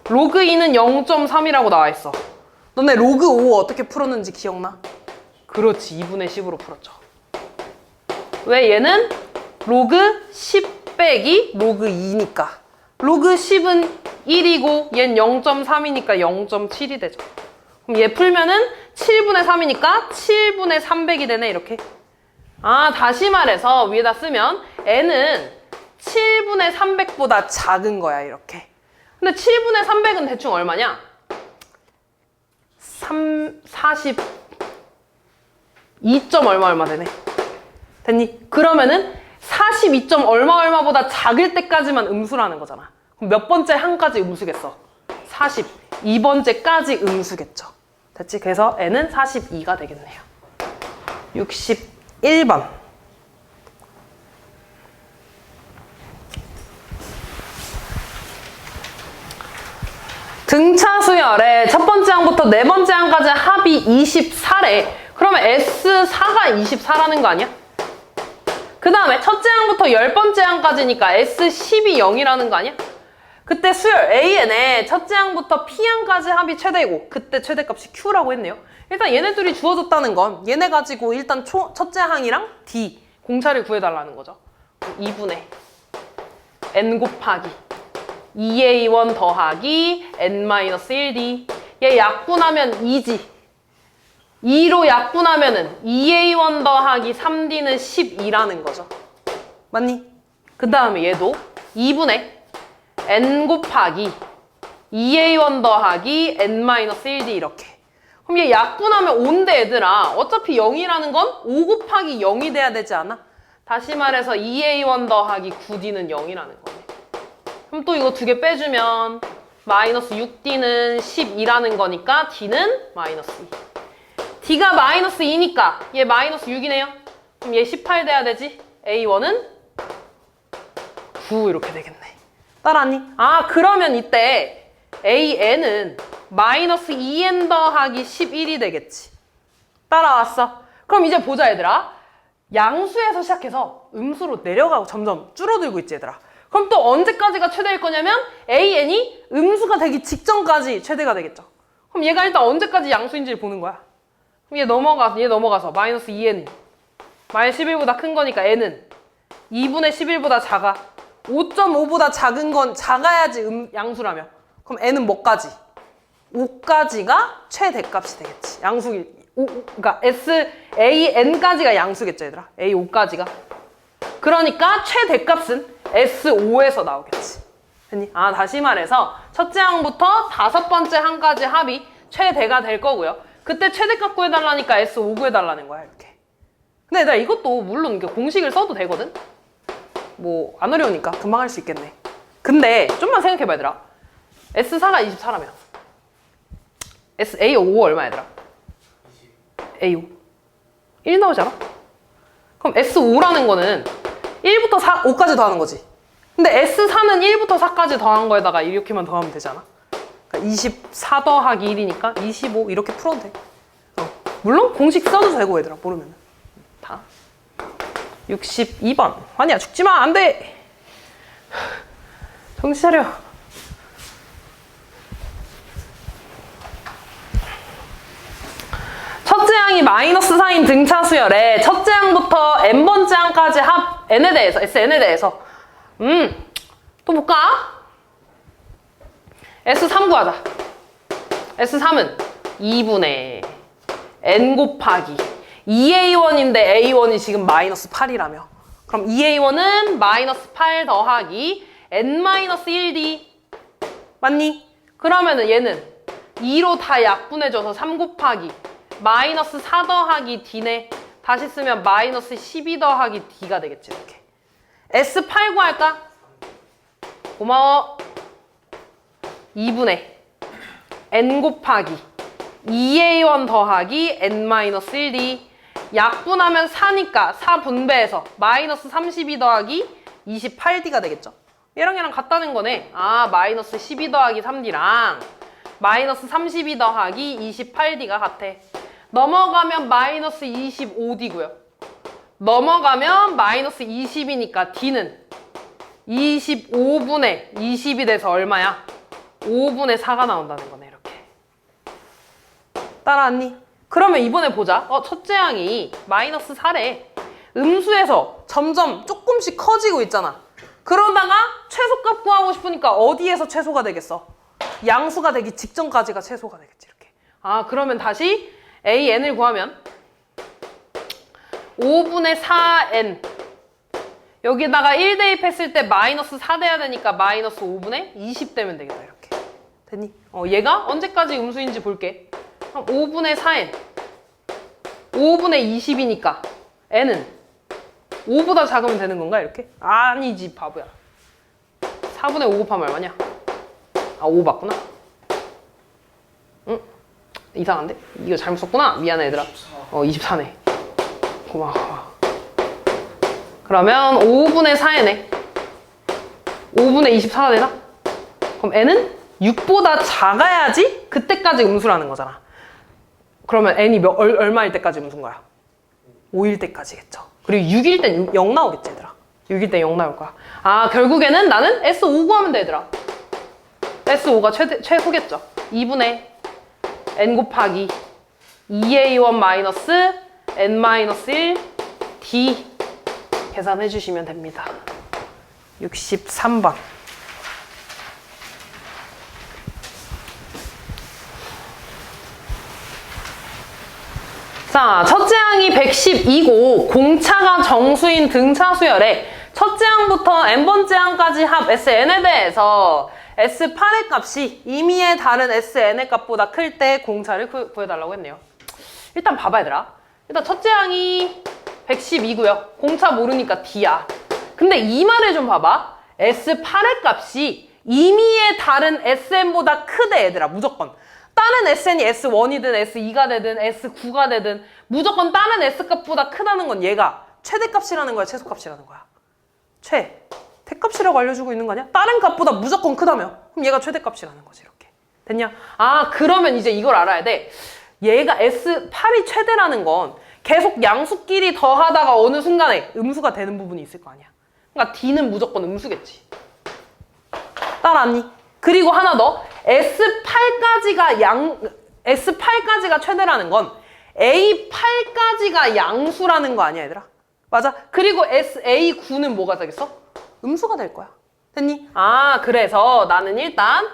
로그 2는 0.3이라고 나와 있어. 너네 로그 5 어떻게 풀었는지 기억나? 그렇지. 2분의 10으로 풀었죠. 왜? 얘는 로그 10 빼기 로그 2니까. 로그 10은 1이고 얘는 0.3이니까 0.7이 되죠. 그럼 얘 풀면은 7분의 3이니까 7분의 300이 되네 이렇게. 아 다시 말해서 위에다 쓰면 n은 7분의 300보다 작은 거야 이렇게. 근데 7분의 300은 대충 얼마냐? 42. 얼마 되네. 됐니? 그러면은 42. 얼마보다 작을 때까지만 음수라는 거잖아. 그럼 몇 번째 항까지 음수겠어? 42번째까지 음수겠죠. 됐지? 그래서 n은 42가 되겠네요. 61번. 등차 수열의 첫 번째 항부터 네 번째 항까지 합이 24래. 그러면 S4가 24라는 거 아니야? 그 다음에 첫째 항부터 10번째 항까지니까 S10이 0이라는 거 아니야? 그때 수열 AN의 첫째 항부터 P항까지 합이 최대고 그때 최대값이 Q라고 했네요. 일단 얘네들이 주어졌다는 건 얘네 가지고 일단 첫째 항이랑 D 공차를 구해달라는 거죠. 2분의 N 곱하기 2A1 더하기 N-1D 얘 약분하면 2지 2로 약분하면은 2A1 더하기 3D는 12라는 거죠. 맞니? 그 다음에 얘도 2분의 N 곱하기 2A1 더하기 N-1D 이렇게. 그럼 얘 약분하면 5인데 얘들아 어차피 0이라는 건 5 곱하기 0이 돼야 되지 않아? 다시 말해서 2A1 더하기 9D는 0이라는 거네. 그럼 또 이거 두 개 빼주면 마이너스 6D는 12라는 거니까 D는 마이너스 2. D가 마이너스 2니까 얘 마이너스 6이네요. 그럼 얘 18 돼야 되지? A1은 9 이렇게 되겠네. 따라하니? 아 그러면 이때 AN은 마이너스 2N 더하기 11이 되겠지. 따라왔어. 그럼 이제 보자 얘들아. 양수에서 시작해서 음수로 내려가고 점점 줄어들고 있지 얘들아. 그럼 또 언제까지가 최대일 거냐면 AN이 음수가 되기 직전까지 최대가 되겠죠. 그럼 얘가 일단 언제까지 양수인지를 보는 거야. 그럼 얘 넘어가서 마이너스 2N이 마이너스 11보다 큰 거니까 N은 2분의 11보다 작아. 5.5보다 작은 건 작아야지 양수라며. 그럼 N은 뭐까지? 5까지가 최대값이 되겠지. 그러니까 SAN까지가 양수겠죠 얘들아. A5까지가. 그러니까 최대값은 S5에서 나오겠지. 됐니? 아 다시 말해서 첫째 항부터 다섯 번째 항까지 합이 최대가 될 거고요. 그때 최대값 구해달라니까 S5 구해달라는 거야 이렇게. 근데 얘들아 이것도 물론 이렇게 공식을 써도 되거든? 뭐 안 어려우니까 금방 할 수 있겠네. 근데 좀만 생각해봐 얘들아. S4가 24라며 A5 얼마 얘들아? A5 1 나오지 않아? 그럼 S5라는 거는 1부터 4, 5까지 더하는 거지. 근데 S4는 1부터 4까지 더한 거에다가 이렇게만 더하면 되잖아. 그러니까 24 더하기 1이니까 25 이렇게 풀어도 돼. 물론 공식 써도 되고 얘들아 모르면 다 62번 환희야 죽지마 안돼. 정신 차려. 첫째 항이 마이너스 4인 등차 수열에 첫째 항부터 n번째 항까지 합 n에 대해서 SN에 대해서 또 볼까? S3 구하자. S3은 2분의 n 곱하기 2A1인데 A1이 지금 마이너스 8이라며. 그럼 2A1은 마이너스 8 더하기 N-1D 맞니? 그러면은 얘는 2로 다 약분해줘서 3 곱하기 마이너스 4 더하기 D네. 다시 쓰면 마이너스 12 더하기 D가 되겠지 이렇게. S8 구할까? 고마워. 2분의 N 곱하기 2A1 더하기 N-1D 약분하면 4니까 4 분배해서 마이너스 32 더하기 28D가 되겠죠. 얘랑 같다는 거네. 아 마이너스 12 더하기 3D랑 마이너스 32 더하기 28D가 같아. 넘어가면 마이너스 25D고요. 넘어가면 마이너스 20이니까 D는 25분의 20이 돼서 얼마야? 5분의 4가 나온다는 거네 이렇게. 따라왔니? 그러면 이번에 보자. 첫째 항이 마이너스 4래. 음수에서 점점 조금씩 커지고 있잖아. 그러다가 최소값 구하고 싶으니까 어디에서 최소가 되겠어? 양수가 되기 직전까지가 최소가 되겠지 이렇게. 아 그러면 다시 AN을 구하면 5분의 4N 여기다가 1 대입했을 때 마이너스 4 돼야 되니까 마이너스 5분의 20 되면 되겠다 이렇게. 됐니? 얘가 언제까지 음수인지 볼게. 5분의 4N 5분의 20이니까 N은 5보다 작으면 되는 건가 이렇게? 아니지 바보야. 4분의 5 곱하면 얼마냐? 아 5 맞구나. 응? 이상한데? 이거 잘못 썼구나. 미안해 얘들아. 24네. 고마워. 그러면 5분의 4n에 5분의 24가 되나? 그럼 n은 6보다 작아야지 그때까지 음수라는 거잖아. 그러면 n이 얼마일 때까지 음수인 거야? 5일 때까지겠죠. 그리고 6일 땐 0 나오겠지 얘들아. 6일 때 0 나올 거야. 아 결국에는 나는 S5 구하면 돼 얘들아. S5가 최소겠죠. 2분의 n 곱하기 2a1 마이너스 n 마이너스 1 d 계산해 주시면 됩니다. 63번. 자, 첫째 항이 112고 공차가 정수인 등차 수열에 첫째 항부터 n번째 항까지 합 Sn에 대해서 S8의 값이 임의의 다른 Sn의 값보다 클 때 공차를 구해달라고 했네요. 일단 봐봐 얘들아. 일단 첫째 항이 112고요. 공차 모르니까 D야. 근데 이 말을 좀 봐봐. S8의 값이 임의의 다른 SN보다 크대 얘들아. 무조건. 다른 SN이 S1이든 S2가 되든 S9가 되든 무조건 다른 S값보다 크다는 건 얘가 최대값이라는 거야, 최소값이라는 거야? 대값이라고 알려주고 있는 거 아니야? 다른 값보다 무조건 크다며. 그럼 얘가 최대값이라는 거지, 이렇게. 됐냐? 아, 그러면 이제 이걸 알아야 돼. 얘가 S8이 최대라는 건 계속 양수끼리 더하다가 어느 순간에 음수가 되는 부분이 있을 거 아니야. 그러니까 D는 무조건 음수겠지. 따라왔니? 그리고 하나 더. S8까지가 최대라는 건 A8까지가 양수라는 거 아니야, 얘들아? 맞아? 그리고 A9는 뭐가 되겠어? 음수가 될 거야. 됐니? 아, 그래서 나는 일단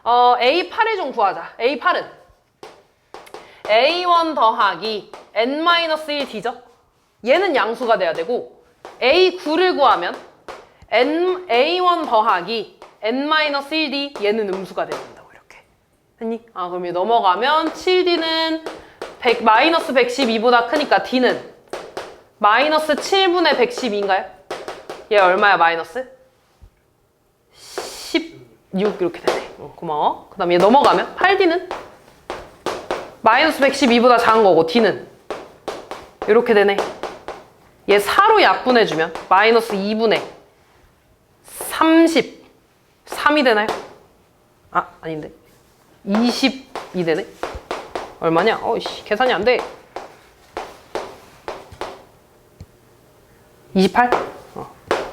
A8을 좀 구하자. A8은 A1 더하기 N-1D죠? 얘는 양수가 돼야 되고 A9를 구하면 A1 더하기 N-1D 얘는 음수가 돼야 된다고 이렇게. 됐니? 아, 그럼 이제 넘어가면 7D는 마이너스 112보다 크니까 D는 마이너스 7분의 112인가요? 얘 얼마야 마이너스? 16 이렇게 되네. 고마워. 그 다음에 얘 넘어가면 8D는 마이너스 112보다 작은 거고 D는 이렇게 되네. 얘 4로 약분해주면 마이너스 2분의 33이 되나요? 아, 아닌데. 20이 되네. 얼마냐? 어이씨, 계산이 안 돼. 28?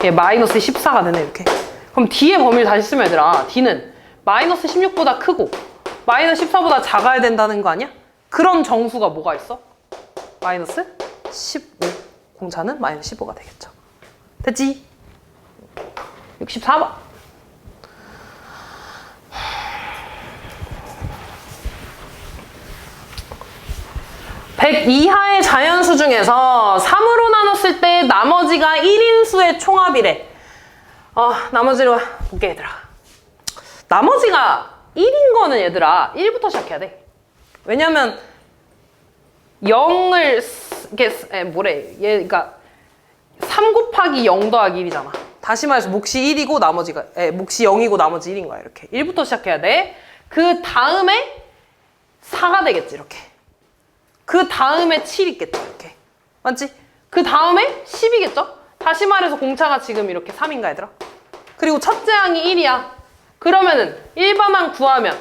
얘 마이너스 14가 되네, 이렇게. 그럼 D의 범위를 다시 쓰면 얘들아, D는 마이너스 16보다 크고 마이너스 14보다 작아야 된다는 거 아니야? 그런 정수가 뭐가 있어? 마이너스 15. 공차는 마이너스 15가 되겠죠. 됐지? 64번. 100 이하의 자연수 중에서 3으로 나눴을 때 나머지가 1인수의 총합이래. 나머지로 볼게 얘들아. 나머지가 1인 거는 얘들아 1부터 시작해야 돼. 왜냐면 0을 그러니까 3 곱하기 0 더하기 1이잖아. 다시 말해서 몫이 1이고 나머지가 몫이 0이고 나머지 1인 거야. 이렇게 1부터 시작해야 돼. 그 다음에 4가 되겠지 이렇게. 그 다음에 7 있겠죠 이렇게. 맞지? 그 다음에 10이겠죠? 다시 말해서 공차가 지금 이렇게 3인가 얘들아? 그리고 첫째 항이 1이야. 그러면은 일반항 구하면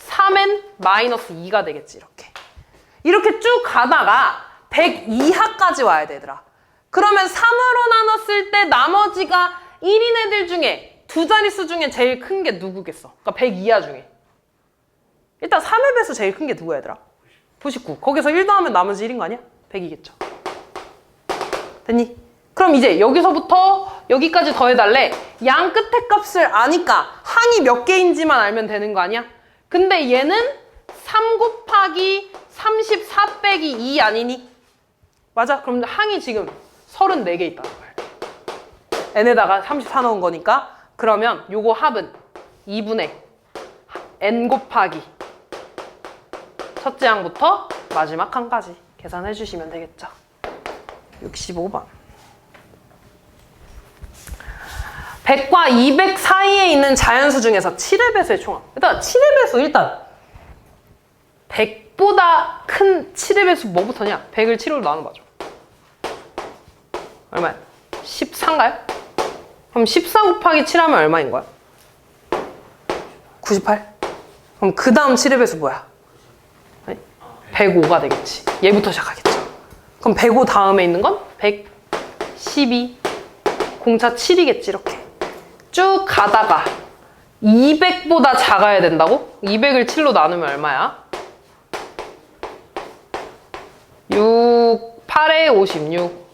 3n-2가 되겠지 이렇게. 이렇게 쭉 가다가 100 이하까지 와야 돼 얘들아. 그러면 3으로 나눴을 때 나머지가 1인 애들 중에 두 자릿수 중에 제일 큰 게 누구겠어? 그러니까 100 이하 중에. 일단 3의 배수 제일 큰 게 누구야 얘들아? 99. 거기서 1 더하면 나머지 1인 거 아니야? 100이겠죠. 됐니? 그럼 이제 여기서부터 여기까지 더해달래. 양 끝의 값을 아니까 항이 몇 개인지만 알면 되는 거 아니야? 근데 얘는 3 곱하기 34 빼기 2 아니니? 맞아? 그럼 항이 지금 34개 있다는 거야. n에다가 34 넣은 거니까 그러면 요거 합은 2분의 n 곱하기 첫째 항부터 마지막 항까지 계산해 주시면 되겠죠. 65번. 100과 200 사이에 있는 자연수 중에서 7의 배수의 총합. 일단 7의 배수 일단 100 100보다 큰 7의 배수 뭐부터냐? 100을 7으로 나눠봐줘. 얼마야? 14인가요? 그럼 14 곱하기 7 하면 얼마인 거야? 98? 그럼 그 다음 7의 배수 뭐야? 105가 되겠지. 얘부터 시작하겠죠. 그럼 105 다음에 있는 건 112. 공차 7이겠지, 이렇게. 쭉 가다가 200보다 작아야 된다고? 200을 7로 나누면 얼마야? 6, 8에 56.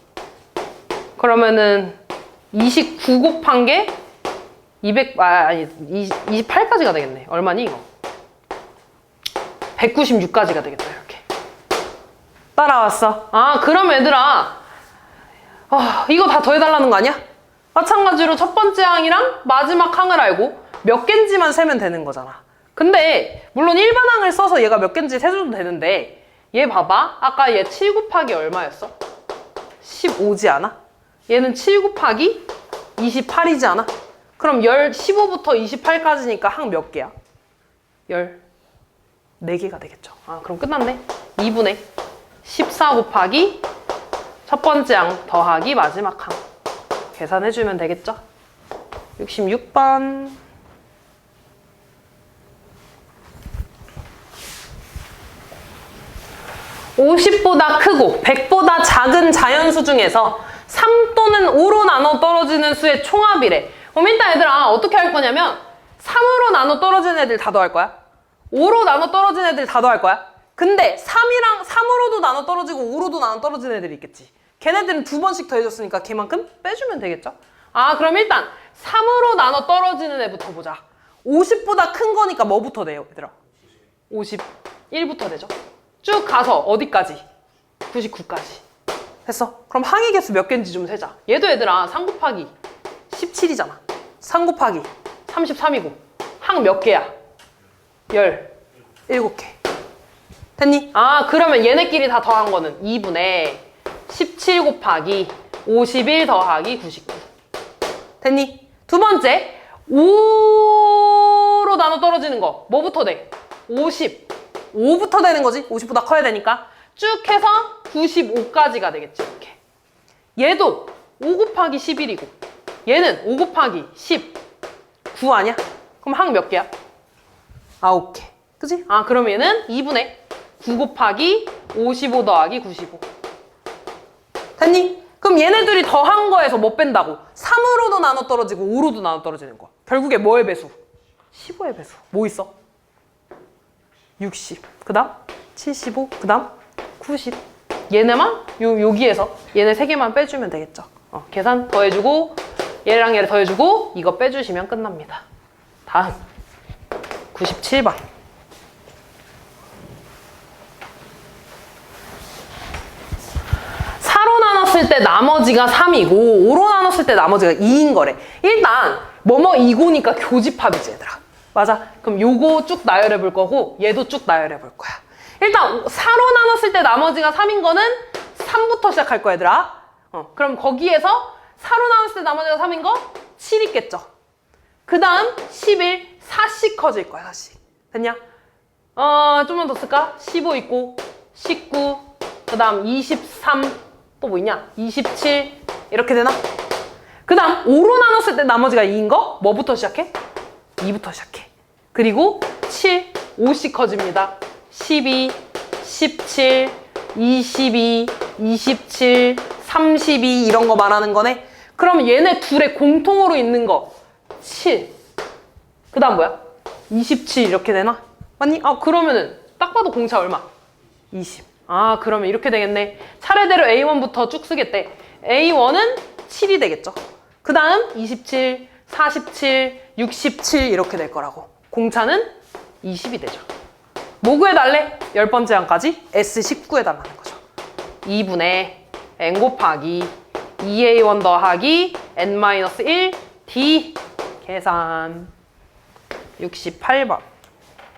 그러면은 29 곱한 게 28까지가 되겠네. 얼마니 이거? 196까지가 되겠다, 이렇게. 따라왔어. 아, 그럼 얘들아, 이거 다 더해달라는 거 아니야? 마찬가지로 첫 번째 항이랑 마지막 항을 알고 몇 개인지만 세면 되는 거잖아. 근데 물론 일반 항을 써서 얘가 몇 개인지 세줘도 되는데, 얘 봐봐. 아까 얘 7 곱하기 얼마였어? 15지 않아? 얘는 7 곱하기 28이지 않아? 그럼 15부터 28까지니까 항 몇 개야? 14개가 되겠죠. 아, 그럼 끝났네. 2분의 14 곱하기 첫 번째 항 더하기 마지막 항. 계산해주면 되겠죠? 66번. (50보다) 크고 (100보다) 작은 자연수 중에서 3 또는 5로 나눠 떨어지는 수의 총합이래. 그럼 일단 얘들아 어떻게 할 거냐면 3으로 나눠 떨어지는 애들 다 더할 거야. 5로 나눠 떨어지는 애들 다 더할 거야. 근데 3으로도 나눠 떨어지고 5로도 나눠 떨어지는 애들이 있겠지. 걔네들은 2번씩 더해줬으니까 걔만큼 빼주면 되겠죠? 아, 그럼 일단 3으로 나눠 떨어지는 애부터 보자. 50보다 큰 거니까 뭐부터 돼요, 얘들아? 51부터 되죠? 쭉 가서 어디까지? 99까지. 됐어? 그럼 항의 개수 몇 개인지 좀 세자. 얘도 얘들아 3 곱하기 17이잖아. 3 곱하기 33이고 항 몇 개야? 17개. 됐니? 아, 그러면 얘네끼리 다 더한 거는 2분의 17 곱하기 51 더하기 99. 됐니? 두 번째, 5로 나눠 떨어지는 거 뭐부터 돼? 50. 5부터 되는 거지. 50보다 커야 되니까. 쭉 해서 95까지가 되겠지. 이렇게. 얘도 5 곱하기 11이고 얘는 5 곱하기 10. 9 아니야? 그럼 항 몇 개야? 9개. 그치? 아, 그럼 얘는 2분의 9 곱하기 55 더하기 95. 됐니? 그럼 얘네들이 더한 거에서 뭐 뺀다고? 3으로도 나눠 떨어지고 5로도 나눠 떨어지는 거. 결국에 뭐의 배수? 15의 배수. 뭐 있어? 60. 그 다음 75. 그 다음 90. 얘네만 여기에서 얘네 3개만 빼주면 되겠죠. 계산 더해주고 얘랑 얘를 더해주고 이거 빼주시면 끝납니다. 다음 97번. 4로 나눴을 때 나머지가 3이고 5로 나눴을 때 나머지가 2인 거래. 일단 뭐뭐 2고니까 교집합이지 얘들아. 맞아. 그럼 요거 쭉 나열해 볼 거고 얘도 쭉 나열해 볼 거야. 일단 4로 나눴을 때 나머지가 3인 거는 3부터 시작할 거야 얘들아. 그럼 거기에서 4로 나눴을 때 나머지가 3인 거 7 있겠죠. 그 다음 11, 4씩 커질 거야 4씩. 됐냐? 좀만 더 쓸까? 15 있고 19, 그 다음 23, 또 뭐 있냐? 27 이렇게 되나? 그 다음 5로 나눴을 때 나머지가 2인 거 뭐부터 시작해? 2부터 시작해. 그리고 7, 5씩 커집니다. 12, 17, 22, 27, 32 이런 거 말하는 거네. 그럼 얘네 둘의 공통으로 있는 거 7. 그 다음 뭐야? 27 이렇게 되나? 맞니? 아, 그러면은 딱 봐도 공차 얼마? 20. 아, 그러면 이렇게 되겠네. 차례대로 A1부터 쭉 쓰겠대. A1은 7이 되겠죠. 그 다음 27, 47, 67 이렇게 될 거라고. 공차는 20이 되죠. 뭐 구해달래? 10번째 항까지 S10 구해달라는 거죠. 2분의 N 곱하기 2A1 더하기 N-1 D 계산. 68번.